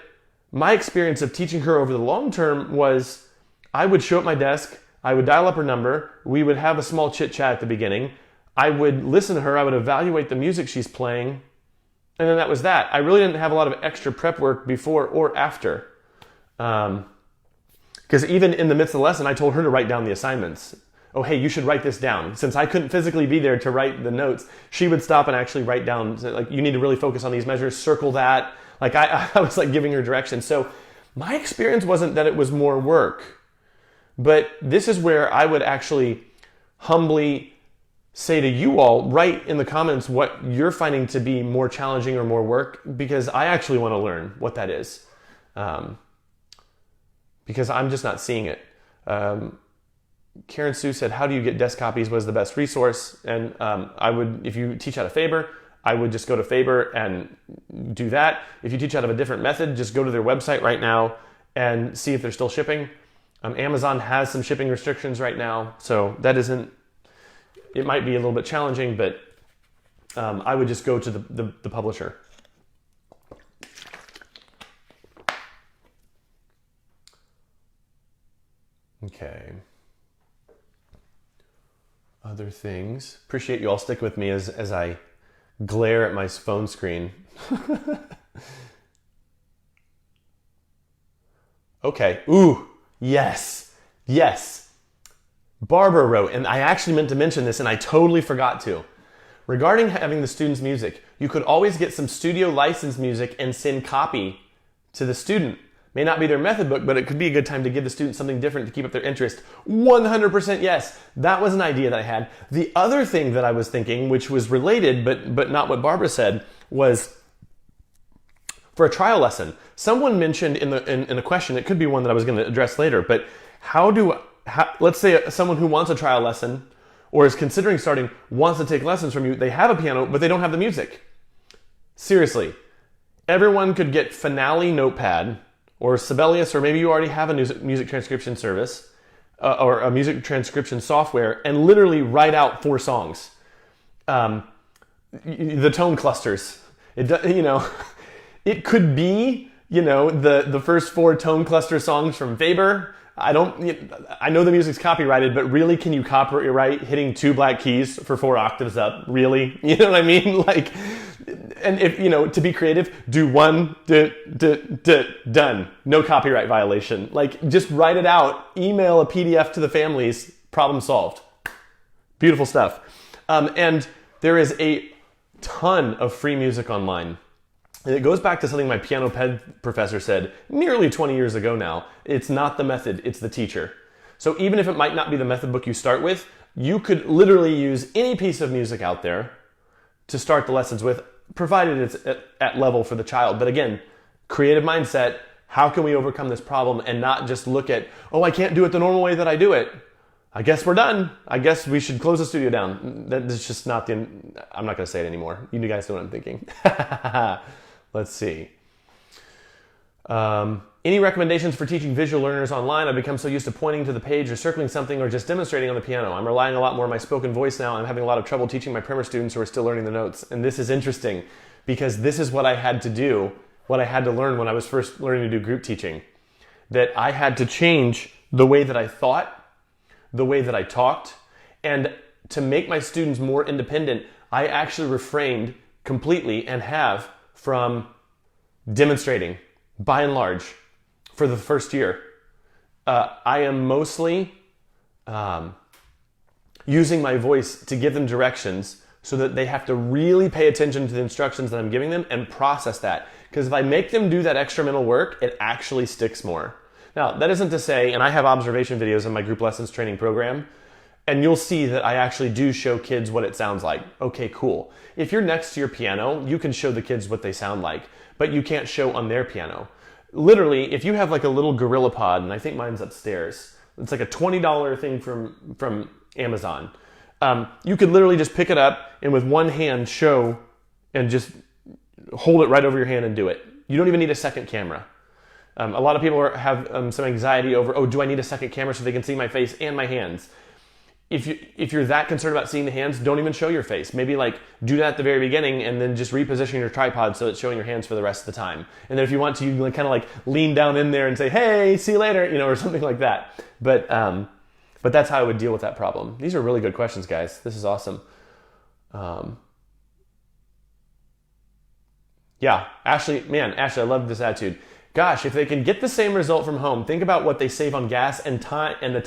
my experience of teaching her over the long term was I would show up at my desk, I would dial up her number, we would have a small chit chat at the beginning, I would listen to her, I would evaluate the music she's playing, and then that was that. I really didn't have a lot of extra prep work before or after. Because even in the midst of the lesson, I told her to write down the assignments. Oh, hey, you should write this down. Since I couldn't physically be there to write the notes, she would stop and actually write down, like, you need to really focus on these measures, circle that. Like, I was like giving her direction. So my experience wasn't that it was more work, but this is where I would actually humbly say to you all, write in the comments what you're finding to be more challenging or more work, because I actually want to learn what that is. Because I'm just not seeing it. Karen Sue said, how do you get desk copies? What is the best resource? And I would, if you teach out of Faber, I would just go to Faber and do that. If you teach out of a different method, just go to their website right now and see if they're still shipping. Amazon has some shipping restrictions right now, so that isn't, it might be a little bit challenging, but I would just go to the publisher. Okay. Other things. Appreciate you all sticking with me as I glare at my phone screen. Okay. Ooh, yes. Yes. Barbara wrote, and I actually meant to mention this and I totally forgot to. Regarding having the student's music, you could always get some studio licensed music and send copy to the student. May not be their method book, but it could be a good time to give the student something different to keep up their interest. 100% yes. That was an idea that I had. The other thing that I was thinking, which was related, but not what Barbara said, was for a trial lesson. Someone mentioned in a question, it could be one that I was going to address later, but let's say someone who wants a trial lesson or is considering starting wants to take lessons from you. They have a piano, but they don't have the music. Seriously, everyone could get Finale Notepad or Sibelius, or maybe you already have a music transcription service or a music transcription software, and literally write out 4 songs. The tone clusters. It could be, the first 4 tone cluster songs from Faber. I know the music's copyrighted, but really, can you copyright hitting 2 black keys for 4 octaves up? Really? You know what I mean? Like, and if, to be creative, do 1, done. No copyright violation. Like, just write it out, email a PDF to the families, problem solved. Beautiful stuff. And there is a ton of free music online. And it goes back to something my piano ped professor said nearly 20 years ago now. It's not the method, it's the teacher. So even if it might not be the method book you start with, you could literally use any piece of music out there to start the lessons with, provided it's at level for the child. But again, creative mindset, how can we overcome this problem and not just look at, oh, I can't do it the normal way that I do it. I guess we're done. I guess we should close the studio down. That's just not I'm not going to say it anymore. You guys know what I'm thinking. Let's see. Any recommendations for teaching visual learners online? I've become so used to pointing to the page or circling something or just demonstrating on the piano. I'm relying a lot more on my spoken voice now. I'm having a lot of trouble teaching my primer students who are still learning the notes. And this is interesting because this is what I had to do, what I had to learn when I was first learning to do group teaching. That I had to change the way that I thought, the way that I talked, and to make my students more independent, I actually refrained completely and have from demonstrating, by and large, for the first year. I am mostly using my voice to give them directions so that they have to really pay attention to the instructions that I'm giving them and process that. Because if I make them do that extra mental work, it actually sticks more. Now, that isn't to say, and I have observation videos in my group lessons training program, and you'll see that I actually do show kids what it sounds like. Okay, cool. If you're next to your piano, you can show the kids what they sound like, but you can't show on their piano. Literally, if you have like a little Gorilla Pod, and I think mine's upstairs, it's like a $20 thing from Amazon. You could literally just pick it up and with one hand show and just hold it right over your hand and do it. You don't even need a second camera. A lot of people have some anxiety over, oh, do I need a second camera so they can see my face and my hands? If you're that concerned about seeing the hands, don't even show your face. Maybe like do that at the very beginning and then just reposition your tripod so it's showing your hands for the rest of the time. And then if you want to, you can kind of like lean down in there and say, hey, see you later, or something like that. But that's how I would deal with that problem. These are really good questions, guys. This is awesome. Yeah, Ashley, I love this attitude. Gosh, if they can get the same result from home, think about what they save on gas and time, and the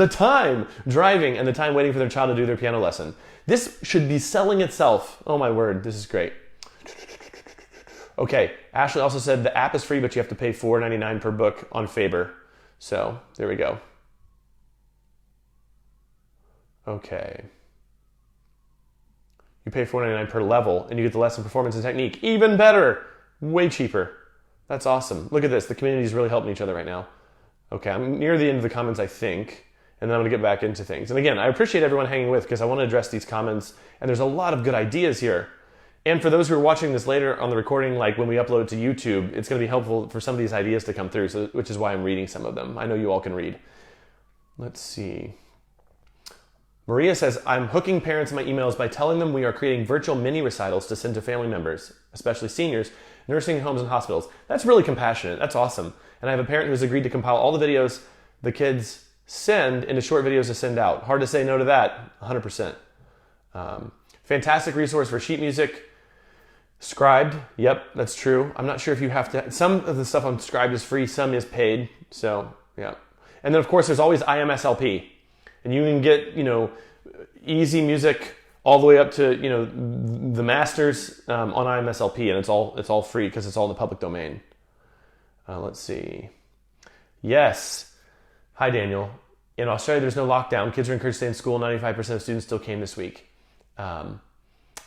time driving and the time waiting for their child to do their piano lesson. This should be selling itself. Oh my word, this is great. Okay, Ashley also said the app is free, but you have to pay $4.99 per book on Faber. So there we go. Okay. You pay $4.99 per level, and you get the lesson performance and technique. Even better, way cheaper. That's awesome. Look at this. The community is really helping each other right now. Okay, I'm near the end of the comments, I think, and then I'm going to get back into things. And again, I appreciate everyone hanging with because I want to address these comments, and there's a lot of good ideas here. And for those who are watching this later on the recording, like when we upload it to YouTube, it's going to be helpful for some of these ideas to come through, which is why I'm reading some of them. I know you all can read. Let's see. Maria says, I'm hooking parents in my emails by telling them we are creating virtual mini recitals to send to family members, especially seniors, nursing homes and hospitals. That's really compassionate. That's awesome. And I have a parent who has agreed to compile all the videos the kids send into short videos to send out. Hard to say no to that, 100%. Fantastic resource for sheet music. Scribed, yep, that's true. I'm not sure if you have to, some of the stuff on Scribed is free, some is paid, so yeah. And then of course there's always IMSLP. And you can get, easy music all the way up to, the masters on IMSLP, and it's all free because it's all in the public domain. Let's see. Yes. Hi, Daniel. In Australia, there's no lockdown. Kids are encouraged to stay in school. 95% of students still came this week.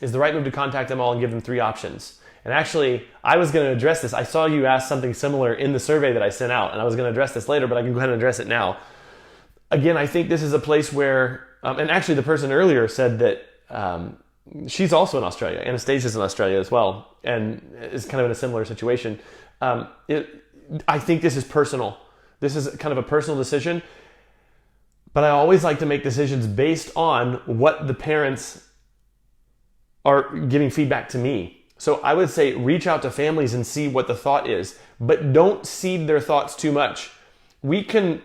Is the right move to contact them all and give them 3 options? And actually, I was going to address this. I saw you ask something similar in the survey that I sent out, and I was going to address this later, but I can go ahead and address it now. Again, I think this is a place where, and actually the person earlier said that she's also in Australia. Anastasia's in Australia as well, and is kind of in a similar situation. I think this is personal. This is kind of a personal decision, but I always like to make decisions based on what the parents are giving feedback to me. So I would say reach out to families and see what the thought is, but don't seed their thoughts too much. We can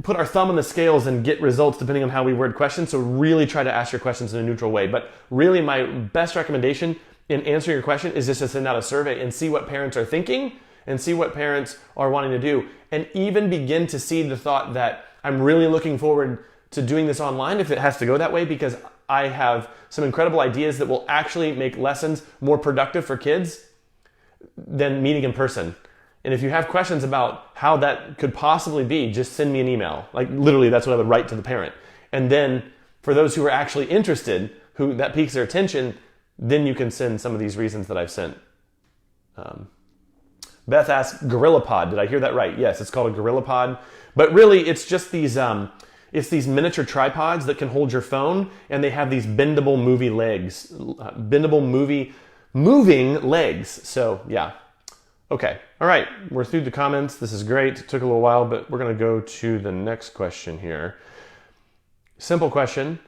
put our thumb on the scales and get results depending on how we word questions. So really try to ask your questions in a neutral way. But really my best recommendation in answering your question is just to send out a survey and see what parents are thinking and see what parents are wanting to do. And even begin to see the thought that I'm really looking forward to doing this online if it has to go that way, because I have some incredible ideas that will actually make lessons more productive for kids than meeting in person. And if you have questions about how that could possibly be, just send me an email. Like literally, that's what I would write to the parent. And then for those who are actually interested, who that piques their attention, then you can send some of these reasons that I've sent. Beth asks, GorillaPod. Did I hear that right? Yes, it's called a GorillaPod. But really, it's just these miniature tripods that can hold your phone, and they have these bendable moving legs. So yeah. Okay, all right, we're through the comments. This is great. It took a little while, but we're going to go to the next question here. Simple question.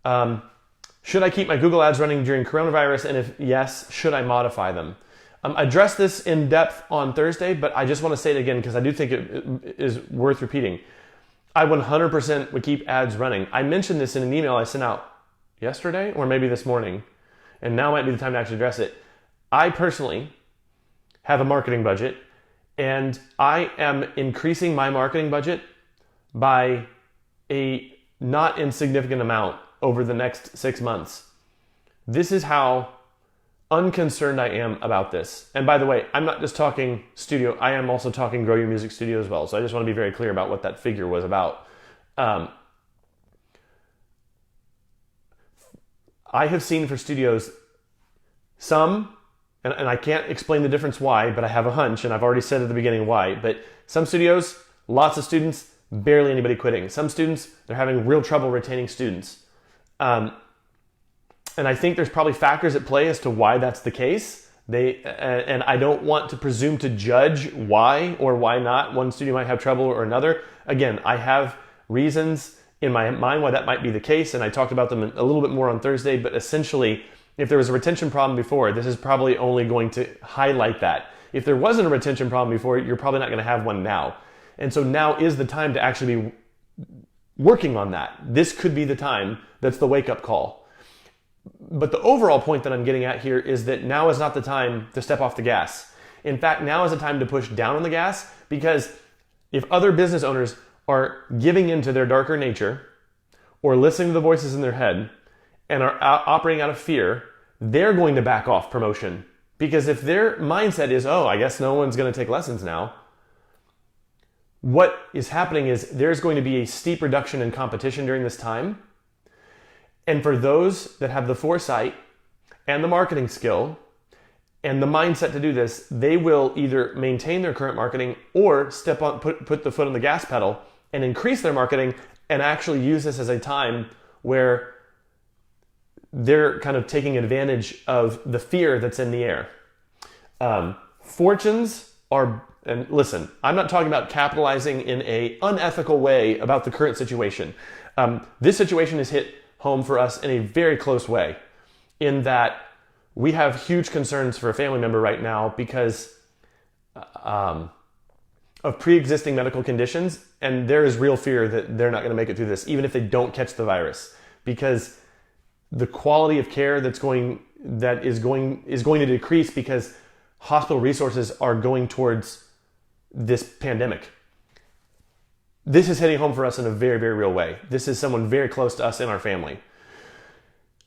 Should I keep my Google ads running during coronavirus? And if yes, should I modify them? I addressed this in depth on Thursday, but I just want to say it again because I do think it is worth repeating. I 100% would keep ads running. I mentioned this in an email I sent out yesterday or maybe this morning, and now might be the time to actually address it. I personally have a marketing budget, and I am increasing my marketing budget by a not insignificant amount over the next 6 months. This is how unconcerned I am about this. And by the way, I'm not just talking studio, I am also talking Grow Your Music Studio as well. So I just want to be very clear about what that figure was about. I have seen for studios some, and I can't explain the difference why, but I have a hunch, and I've already said at the beginning why, but some studios, lots of students, barely anybody quitting. Some students, they're having real trouble retaining students. And I think there's probably factors at play as to why that's the case. And I don't want to presume to judge why or why not one studio might have trouble or another. Again, I have reasons in my mind why that might be the case, and I talked about them a little bit more on Thursday, but essentially, if there was a retention problem before, this is probably only going to highlight that. If there wasn't a retention problem before, you're probably not going to have one now. And so now is the time to actually be working on that. This could be the time that's the wake-up call. But the overall point that I'm getting at here is that now is not the time to step off the gas. In fact, now is the time to push down on the gas, because if other business owners are giving in to their darker nature or listening to the voices in their head and are operating out of fear, they're going to back off promotion. Because if their mindset is, oh, I guess no one's going to take lessons now, what is happening is there's going to be a steep reduction in competition during this time. And for those that have the foresight and the marketing skill and the mindset to do this, they will either maintain their current marketing or put the foot on the gas pedal and increase their marketing and actually use this as a time where they're kind of taking advantage of the fear that's in the air. Fortunes are, and listen, I'm not talking about capitalizing in an unethical way about the current situation. This situation has hit home for us in a very close way, in that we have huge concerns for a family member right now because of pre-existing medical conditions, and there is real fear that they're not going to make it through this, even if they don't catch the virus, because the quality of care is going to decrease because hospital resources are going towards this pandemic. This is hitting home for us in a very, very real way. This is someone very close to us in our family.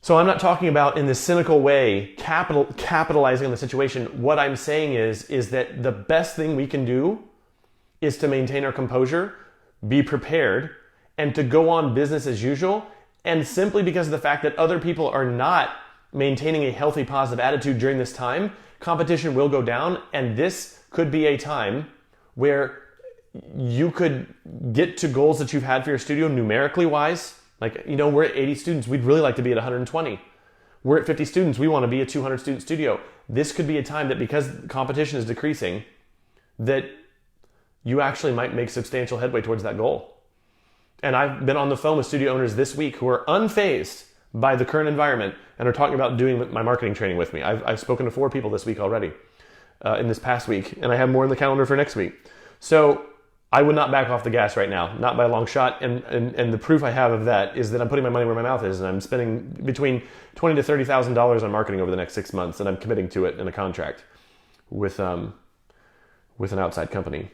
So I'm not talking about in this cynical way capitalizing on the situation. What I'm saying is that the best thing we can do is to maintain our composure, be prepared, and to go on business as usual. And simply because of the fact that other people are not maintaining a healthy, positive attitude during this time, competition will go down, and this could be a time where you could get to goals that you've had for your studio numerically wise. Like, we're at 80 students. We'd really like to be at 120. We're at 50 students. We want to be a 200 student studio. This could be a time that, because competition is decreasing, that you actually might make substantial headway towards that goal. And I've been on the phone with studio owners this week who are unfazed by the current environment and are talking about doing my marketing training with me. I've spoken to 4 people this week already, in this past week, and I have more in the calendar for next week. So I would not back off the gas right now, not by a long shot. And the proof I have of that is that I'm putting my money where my mouth is, and I'm spending between $20,000 to $30,000 on marketing over the next 6 months, and I'm committing to it in a contract with an outside company.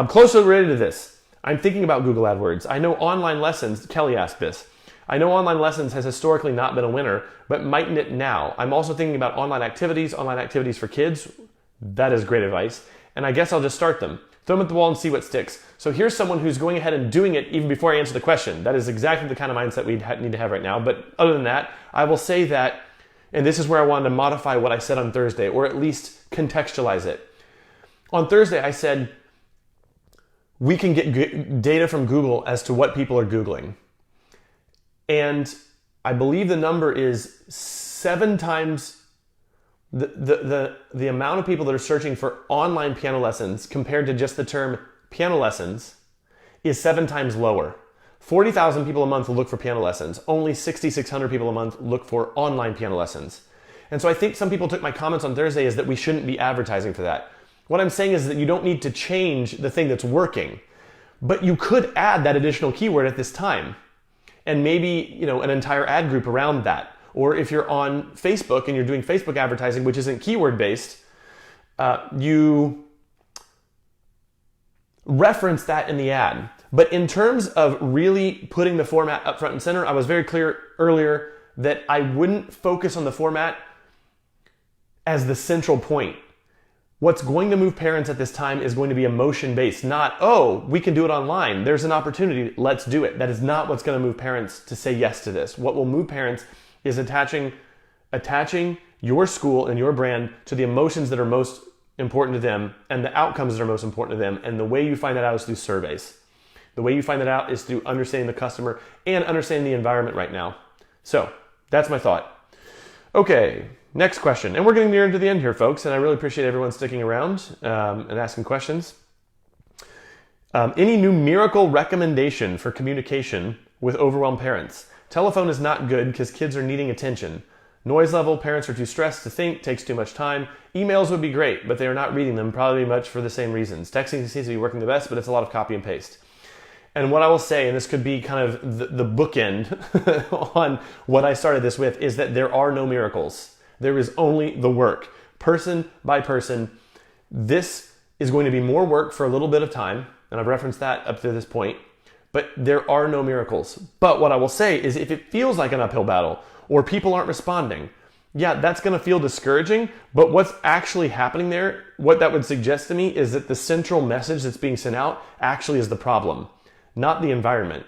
Closely related to this, I'm thinking about Google AdWords. I know online lessons, Kelly asked this. I know online lessons has historically not been a winner, but mightn't it now? I'm also thinking about online activities for kids. That is great advice. And I guess I'll just start them. Throw them at the wall and see what sticks. So here's someone who's going ahead and doing it even before I answer the question. That is exactly the kind of mindset we need to have right now. But other than that, I will say that, and this is where I wanted to modify what I said on Thursday, or at least contextualize it. On Thursday, I said, we can get data from Google as to what people are Googling. And I believe the number is 7 times the amount of people that are searching for online piano lessons compared to just the term piano lessons is 7 times lower. 40,000 people a month look for piano lessons. Only 6,600 people a month look for online piano lessons. And so I think some people took my comments on Thursday as that we shouldn't be advertising for that. What I'm saying is that you don't need to change the thing that's working, but you could add that additional keyword at this time. And maybe, an entire ad group around that. Or if you're on Facebook and you're doing Facebook advertising, which isn't keyword based, you reference that in the ad. But in terms of really putting the format up front and center, I was very clear earlier that I wouldn't focus on the format as the central point. What's going to move parents at this time is going to be emotion based, not, oh, we can do it online. There's an opportunity. Let's do it. That is not what's going to move parents to say yes to this. What will move parents is attaching your school and your brand to the emotions that are most important to them and the outcomes that are most important to them. And the way you find that out is through surveys. The way you find that out is through understanding the customer and understanding the environment right now. So that's my thought. Okay, next question. And we're getting near to the end here, folks, and I really appreciate everyone sticking around and asking questions. Any numerical recommendation for communication with overwhelmed parents? Telephone is not good because kids are needing attention. Noise level, parents are too stressed to think, takes too much time. Emails would be great, but they are not reading them probably much for the same reasons. Texting seems to be working the best, but it's a lot of copy and paste. And what I will say, and this could be kind of the bookend on what I started this with, is that there are no miracles. There is only the work. Person by person, This is going to be more work for a little bit of time, and I've referenced that up to this point, but there are no miracles. But what I will say is if it feels like an uphill battle or people aren't responding, yeah, that's going to feel discouraging, but what's actually happening there, what that would suggest to me is that the central message that's being sent out actually is the problem, not the environment.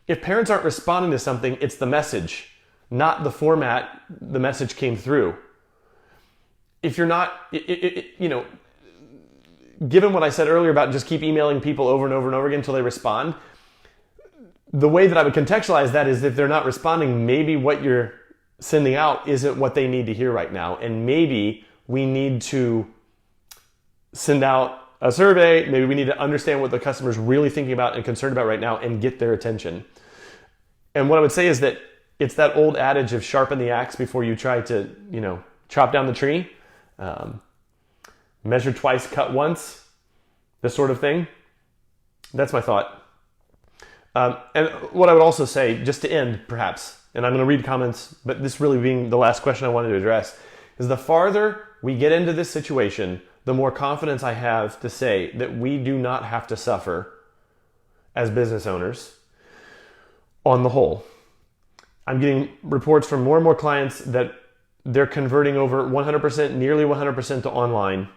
If parents aren't responding to something, it's the message, not the format the message came through. If you're not, given what I said earlier about just keep emailing people over and over and over again until they respond, the way that I would contextualize that is if they're not responding, maybe what you're sending out isn't what they need to hear right now. And maybe we need to send out a survey. Maybe we need to understand what the customer's really thinking about and concerned about right now and get their attention. And what I would say is that it's that old adage of sharpen the axe before you try to, chop down the tree. Measure twice, cut once, this sort of thing. That's my thought. And what I would also say, just to end perhaps, and I'm going to read comments, but this really being the last question I wanted to address, is the farther we get into this situation, the more confidence I have to say that we do not have to suffer as business owners on the whole. I'm getting reports from more and more clients that they're converting over 100%, nearly 100% to online.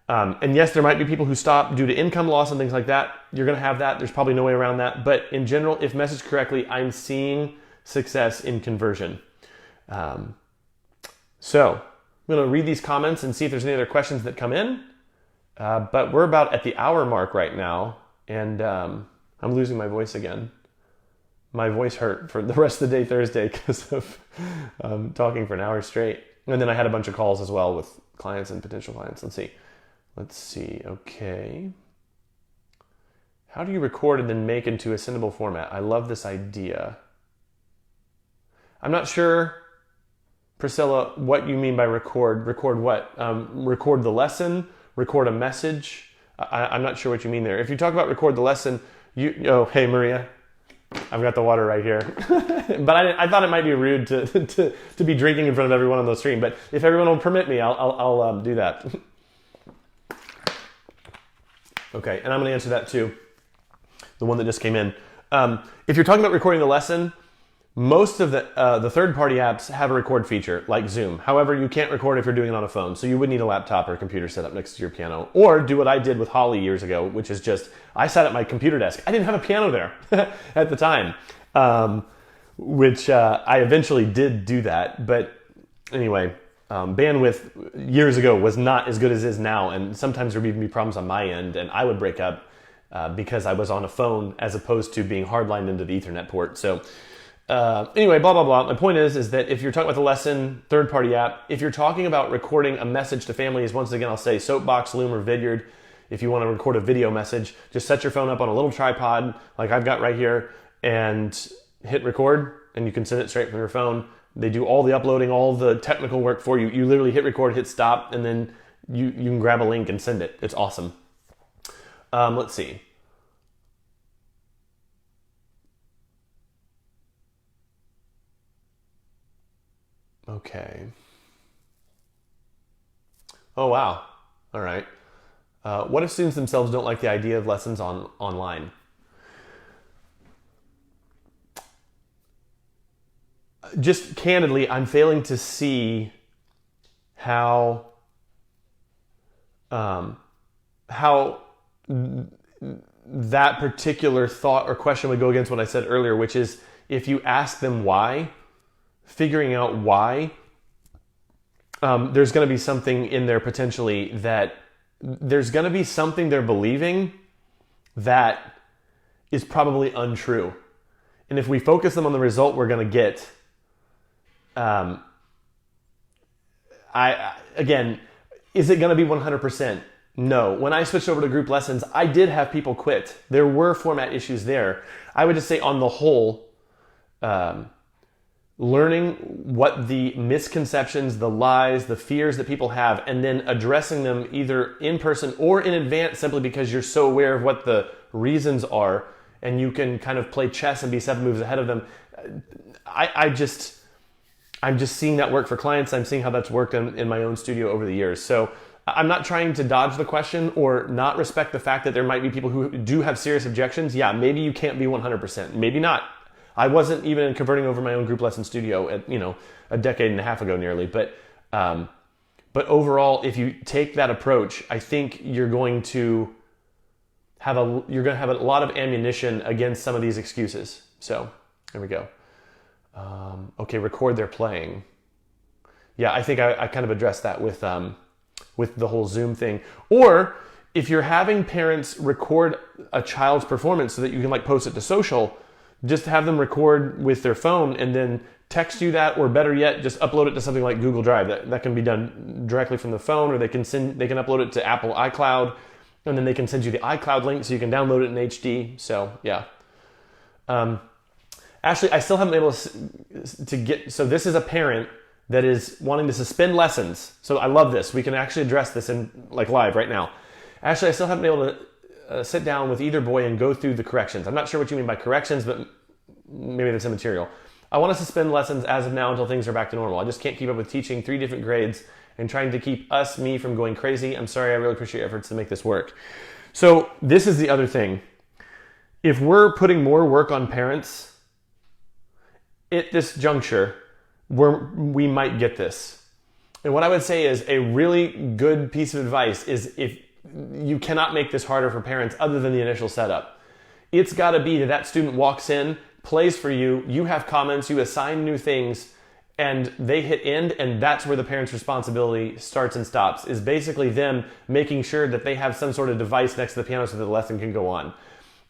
And yes, there might be people who stop due to income loss and things like that. You're going to have that. There's probably no way around that. But in general, if messaged correctly, I'm seeing success in conversion. So I'm going to read these comments and see if there's any other questions that come in. But we're about at the hour mark right now. And I'm losing my voice again. My voice hurt for the rest of the day Thursday because of talking for an hour straight. And then I had a bunch of calls as well with clients and potential clients. Let's see. Okay. How do you record and then make into a sendable format? I love this idea. I'm not sure, Priscilla, what you mean by record. Record what? Record the lesson? Record a message? I'm not sure what you mean there. If you talk about record the lesson, hey Maria, I've got the water right here. But I thought it might be rude to be drinking in front of everyone on the stream. But if everyone will permit me, I'll do that. Okay, and I'm going to answer that too. The one that just came in. If you're talking about recording the lesson, most of the third-party apps have a record feature, like Zoom. However, you can't record if you're doing it on a phone, so you would need a laptop or a computer set up next to your piano. Or do what I did with Holly years ago, which is just, I sat at my computer desk. I didn't have a piano there at the time, which I eventually did do that. But anyway, bandwidth years ago was not as good as it is now, and sometimes there would even be problems on my end, and I would break up because I was on a phone as opposed to being hardlined into the Ethernet port. So anyway, blah, blah, blah. My point is that if you're talking about the lesson, third-party app, if you're talking about recording a message to families, once again, I'll say Soapbox, Loom, or Vidyard. If you want to record a video message, just set your phone up on a little tripod like I've got right here and hit record, and you can send it straight from your phone. They do all the uploading, all the technical work for you. You literally hit record, hit stop, and then you can grab a link and send it. It's awesome. Let's see. Okay. Oh, wow. All right. What if students themselves don't like the idea of lessons online? Just candidly, I'm failing to see how that particular thought or question would go against what I said earlier, which is if you ask them why, figuring out why, there's going to be something in there potentially that there's going to be something they're believing that is probably untrue. And if we focus them on the result we're going to get, again, is it going to be 100%? No. When I switched over to group lessons, I did have people quit. There were format issues there. I would just say on the whole, learning what the misconceptions, the lies, the fears that people have, and then addressing them either in person or in advance simply because you're so aware of what the reasons are and you can kind of play chess and be 7 moves ahead of them. I'm just seeing that work for clients. I'm seeing how that's worked in my own studio over the years. So I'm not trying to dodge the question or not respect the fact that there might be people who do have serious objections. Yeah, maybe you can't be 100%. Maybe not. I wasn't even converting over my own group lesson studio at, a decade and a half ago nearly. But overall, if you take that approach, I think you're going to have a lot of ammunition against some of these excuses. So there we go. Okay, record their playing. Yeah, I think I kind of addressed that with the whole Zoom thing. Or if you're having parents record a child's performance so that you can post it to social, just have them record with their phone and then text you that, or better yet, just upload it to something like Google Drive. That can be done directly from the phone, or they can upload it to Apple iCloud, and then they can send you the iCloud link so you can download it in HD. So yeah. Actually, I still haven't been able to get, so this is a parent that is wanting to suspend lessons. So I love this. We can actually address this in live right now. Actually, I still haven't been able to sit down with either boy and go through the corrections. I'm not sure what you mean by corrections, but maybe that's immaterial. I want to suspend lessons as of now until things are back to normal. I just can't keep up with teaching 3 different grades and trying to keep me from going crazy. I'm sorry, I really appreciate your efforts to make this work. So this is the other thing. If we're putting more work on parents at this juncture, we might get this. And what I would say is a really good piece of advice is, if you cannot make this harder for parents other than the initial setup. It's got to be that student walks in, plays for you, you have comments, you assign new things, and they hit end, and that's where the parent's responsibility starts and stops, is basically them making sure that they have some sort of device next to the piano so that the lesson can go on.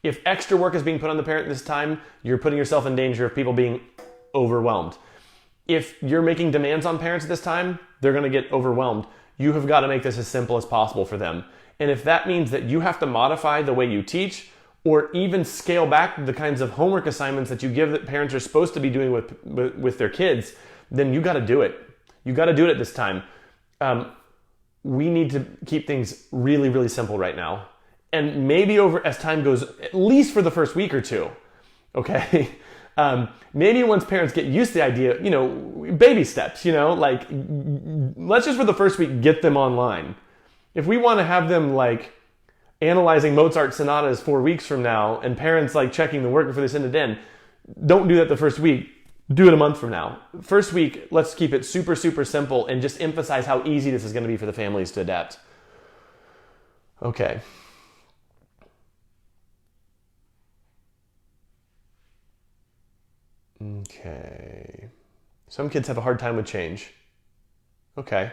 If extra work is being put on the parent this time, you're putting yourself in danger of people being overwhelmed. If you're making demands on parents this time, they're going to get overwhelmed. You have got to make this as simple as possible for them. And if that means that you have to modify the way you teach, or even scale back the kinds of homework assignments that you give that parents are supposed to be doing with their kids, then you got to do it. You got to do it at this time. We need to keep things really, really simple right now. And maybe as time goes, at least for the first week or two, okay? Maybe once parents get used to the idea, baby steps, let's just for the first week get them online. If we want to have them analyzing Mozart sonatas 4 weeks from now, and parents checking the work before they send it in, don't do that the first week. Do it a month from now. First week, let's keep it super, super simple and just emphasize how easy this is going to be for the families to adapt. Okay. Okay. Some kids have a hard time with change. Okay.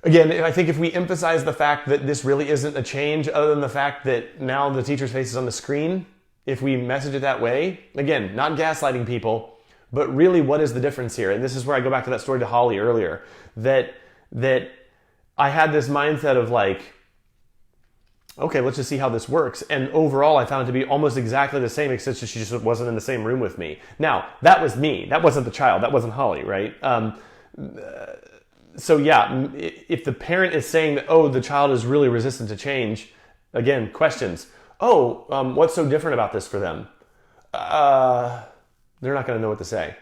Again, I think if we emphasize the fact that this really isn't a change other than the fact that now the teacher's face is on the screen, if we message it that way, again, not gaslighting people, but really what is the difference here? And this is where I go back to that story to Holly earlier, that I had this mindset of okay, let's just see how this works. And overall, I found it to be almost exactly the same, except she just wasn't in the same room with me. Now, that was me. That wasn't the child. That wasn't Holly, right? So yeah, if the parent is saying that, the child is really resistant to change, again, questions. What's so different about this for them? They're not going to know what to say.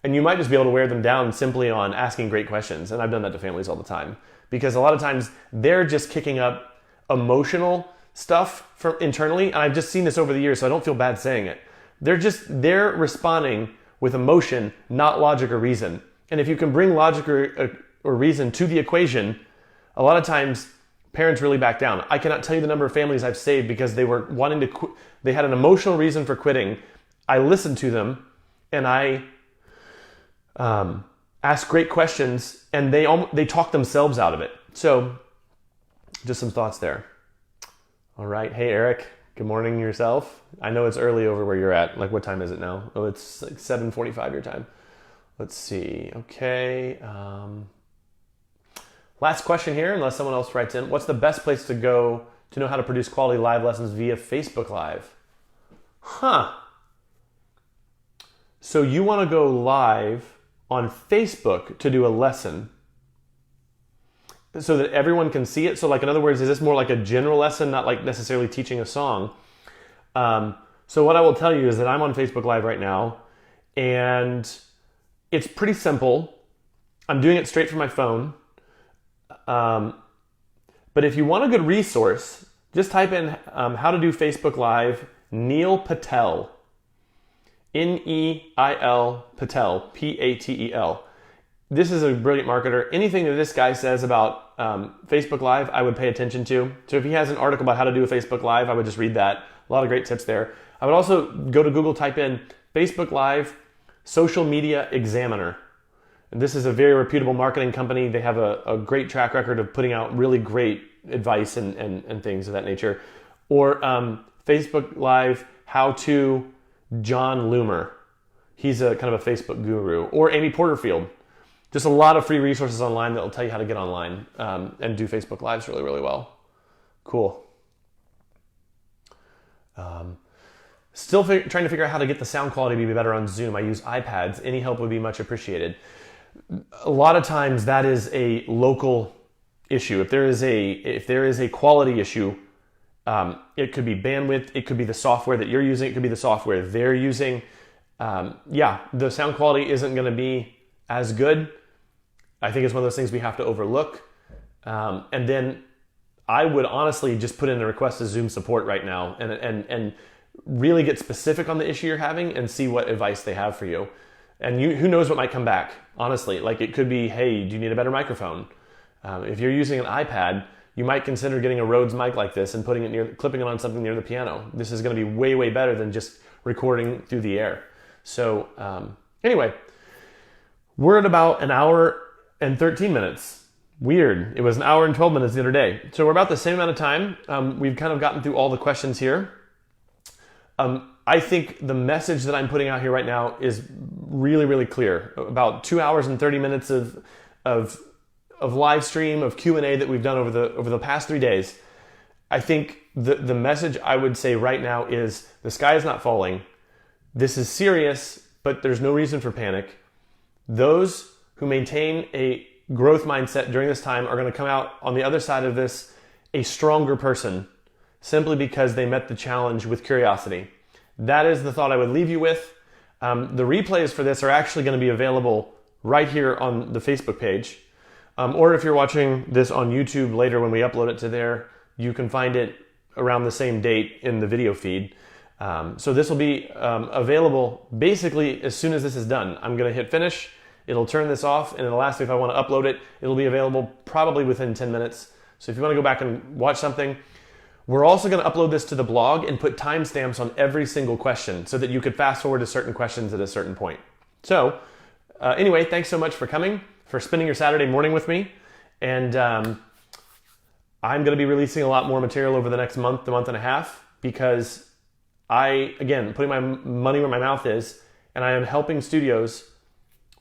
And you might just be able to wear them down simply on asking great questions. And I've done that to families all the time. Because a lot of times they're just kicking up emotional stuff from internally. And I've just seen this over the years, so I don't feel bad saying it. They're responding with emotion, not logic or reason. And if you can bring logic or reason to the equation, a lot of times parents really back down. I cannot tell you the number of families I've saved because they were wanting to quit. They had an emotional reason for quitting. I listened to them and I asked great questions, and they talked themselves out of it. So just some thoughts there. All right. Hey, Eric. Good morning yourself. I know it's early over where you're at. What time is it now? Oh, it's 7:45 your time. Let's see. Okay. Last question here, unless someone else writes in. What's the best place to go to know how to produce quality live lessons via Facebook Live? So you want to go live on Facebook to do a lesson so that everyone can see it? So in other words, is this more like a general lesson, not necessarily teaching a song? So what I will tell you is that I'm on Facebook Live right now, and it's pretty simple. I'm doing it straight from my phone. But if you want a good resource, just type in how to do Facebook Live, Neil Patel. Neil Patel, Patel. This is a brilliant marketer. Anything that this guy says about Facebook Live, I would pay attention to. So if he has an article about how to do a Facebook Live, I would just read that. A lot of great tips there. I would also go to Google, type in Facebook Live Social Media Examiner. And this is a very reputable marketing company. They have a great track record of putting out really great advice and things of that nature. Or Facebook Live How To John Loomer. He's a kind of a Facebook guru. Or Amy Porterfield. Just a lot of free resources online that will tell you how to get online and do Facebook Lives really, really well. Cool. Still trying to figure out how to get the sound quality to be better on Zoom. I use iPads. Any help would be much appreciated. A lot of times that is a local issue. If there is a quality issue, it could be bandwidth, it could be the software that you're using, it could be the software they're using. The sound quality isn't going to be as good. I think it's one of those things we have to overlook. And then I would honestly just put in a request to Zoom support right now and really get specific on the issue you're having and see what advice they have for you. And who knows what might come back, honestly. Like it could be, hey, do you need a better microphone? If you're using an iPad, you might consider getting a Rhodes mic like this and clipping it on something near the piano. This is going to be way, way better than just recording through the air. So anyway, we're at about an hour and 13 minutes. Weird. It was an hour and 12 minutes the other day. So we're about the same amount of time. We've kind of gotten through all the questions here. I think the message that I'm putting out here right now is really, really clear. About 2 hours and 30 minutes of live stream, of Q&A that we've done over the past 3 days. I think the message I would say right now is the sky is not falling. This is serious, but there's no reason for panic. Those who maintain a growth mindset during this time are going to come out on the other side of this a stronger person, simply because they met the challenge with curiosity. That is the thought I would leave you with. The replays for this are actually going to be available right here on the Facebook page. Or if you're watching this on YouTube later when we upload it to there, you can find it around the same date in the video feed. So this will be available basically as soon as this is done. I'm going to hit finish. It'll turn this off and it'll ask me if I want to upload it. It'll be available probably within 10 minutes. So if you want to go back and watch something, we're also going to upload this to the blog and put timestamps on every single question so that you could fast forward to certain questions at a certain point. So anyway, thanks so much for coming, for spending your Saturday morning with me. And I'm going to be releasing a lot more material over the next month and a half, because again, putting my money where my mouth is, and I am helping studios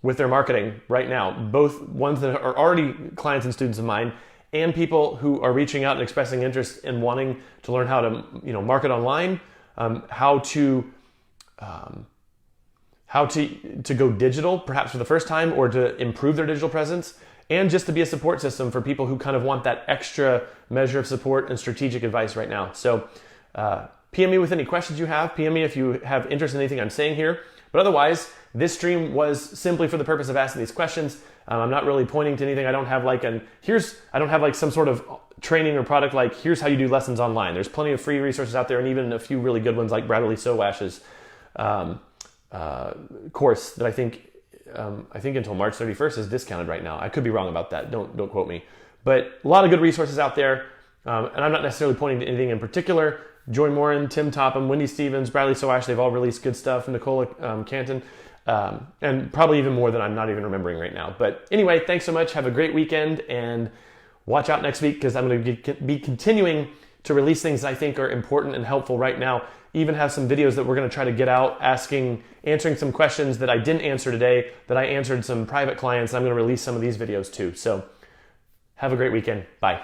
with their marketing right now, both ones that are already clients and students of mine, and people who are reaching out and expressing interest in wanting to learn how to, market online, how to go digital, perhaps for the first time, or to improve their digital presence, and just to be a support system for people who kind of want that extra measure of support and strategic advice right now. So PM me with any questions you have. PM me if you have interest in anything I'm saying here. But otherwise, this stream was simply for the purpose of asking these questions. I'm not really pointing to anything. I don't have like some sort of training or product like, here's how you do lessons online. There's plenty of free resources out there, and even a few really good ones like Bradley Sowash's course that I think until March 31st is discounted right now. I could be wrong about that. Don't quote me. But a lot of good resources out there. And I'm not necessarily pointing to anything in particular. Joy Morin, Tim Topham, Wendy Stevens, Bradley Sowash, they've all released good stuff. Nicola Canton, and probably even more than I'm not even remembering right now. But anyway, thanks so much. Have a great weekend, and watch out next week, because I'm going to be continuing to release things that I think are important and helpful right now. Even have some videos that we're going to try to get out, answering some questions that I didn't answer today, that I answered some private clients. I'm going to release some of these videos too. So have a great weekend. Bye.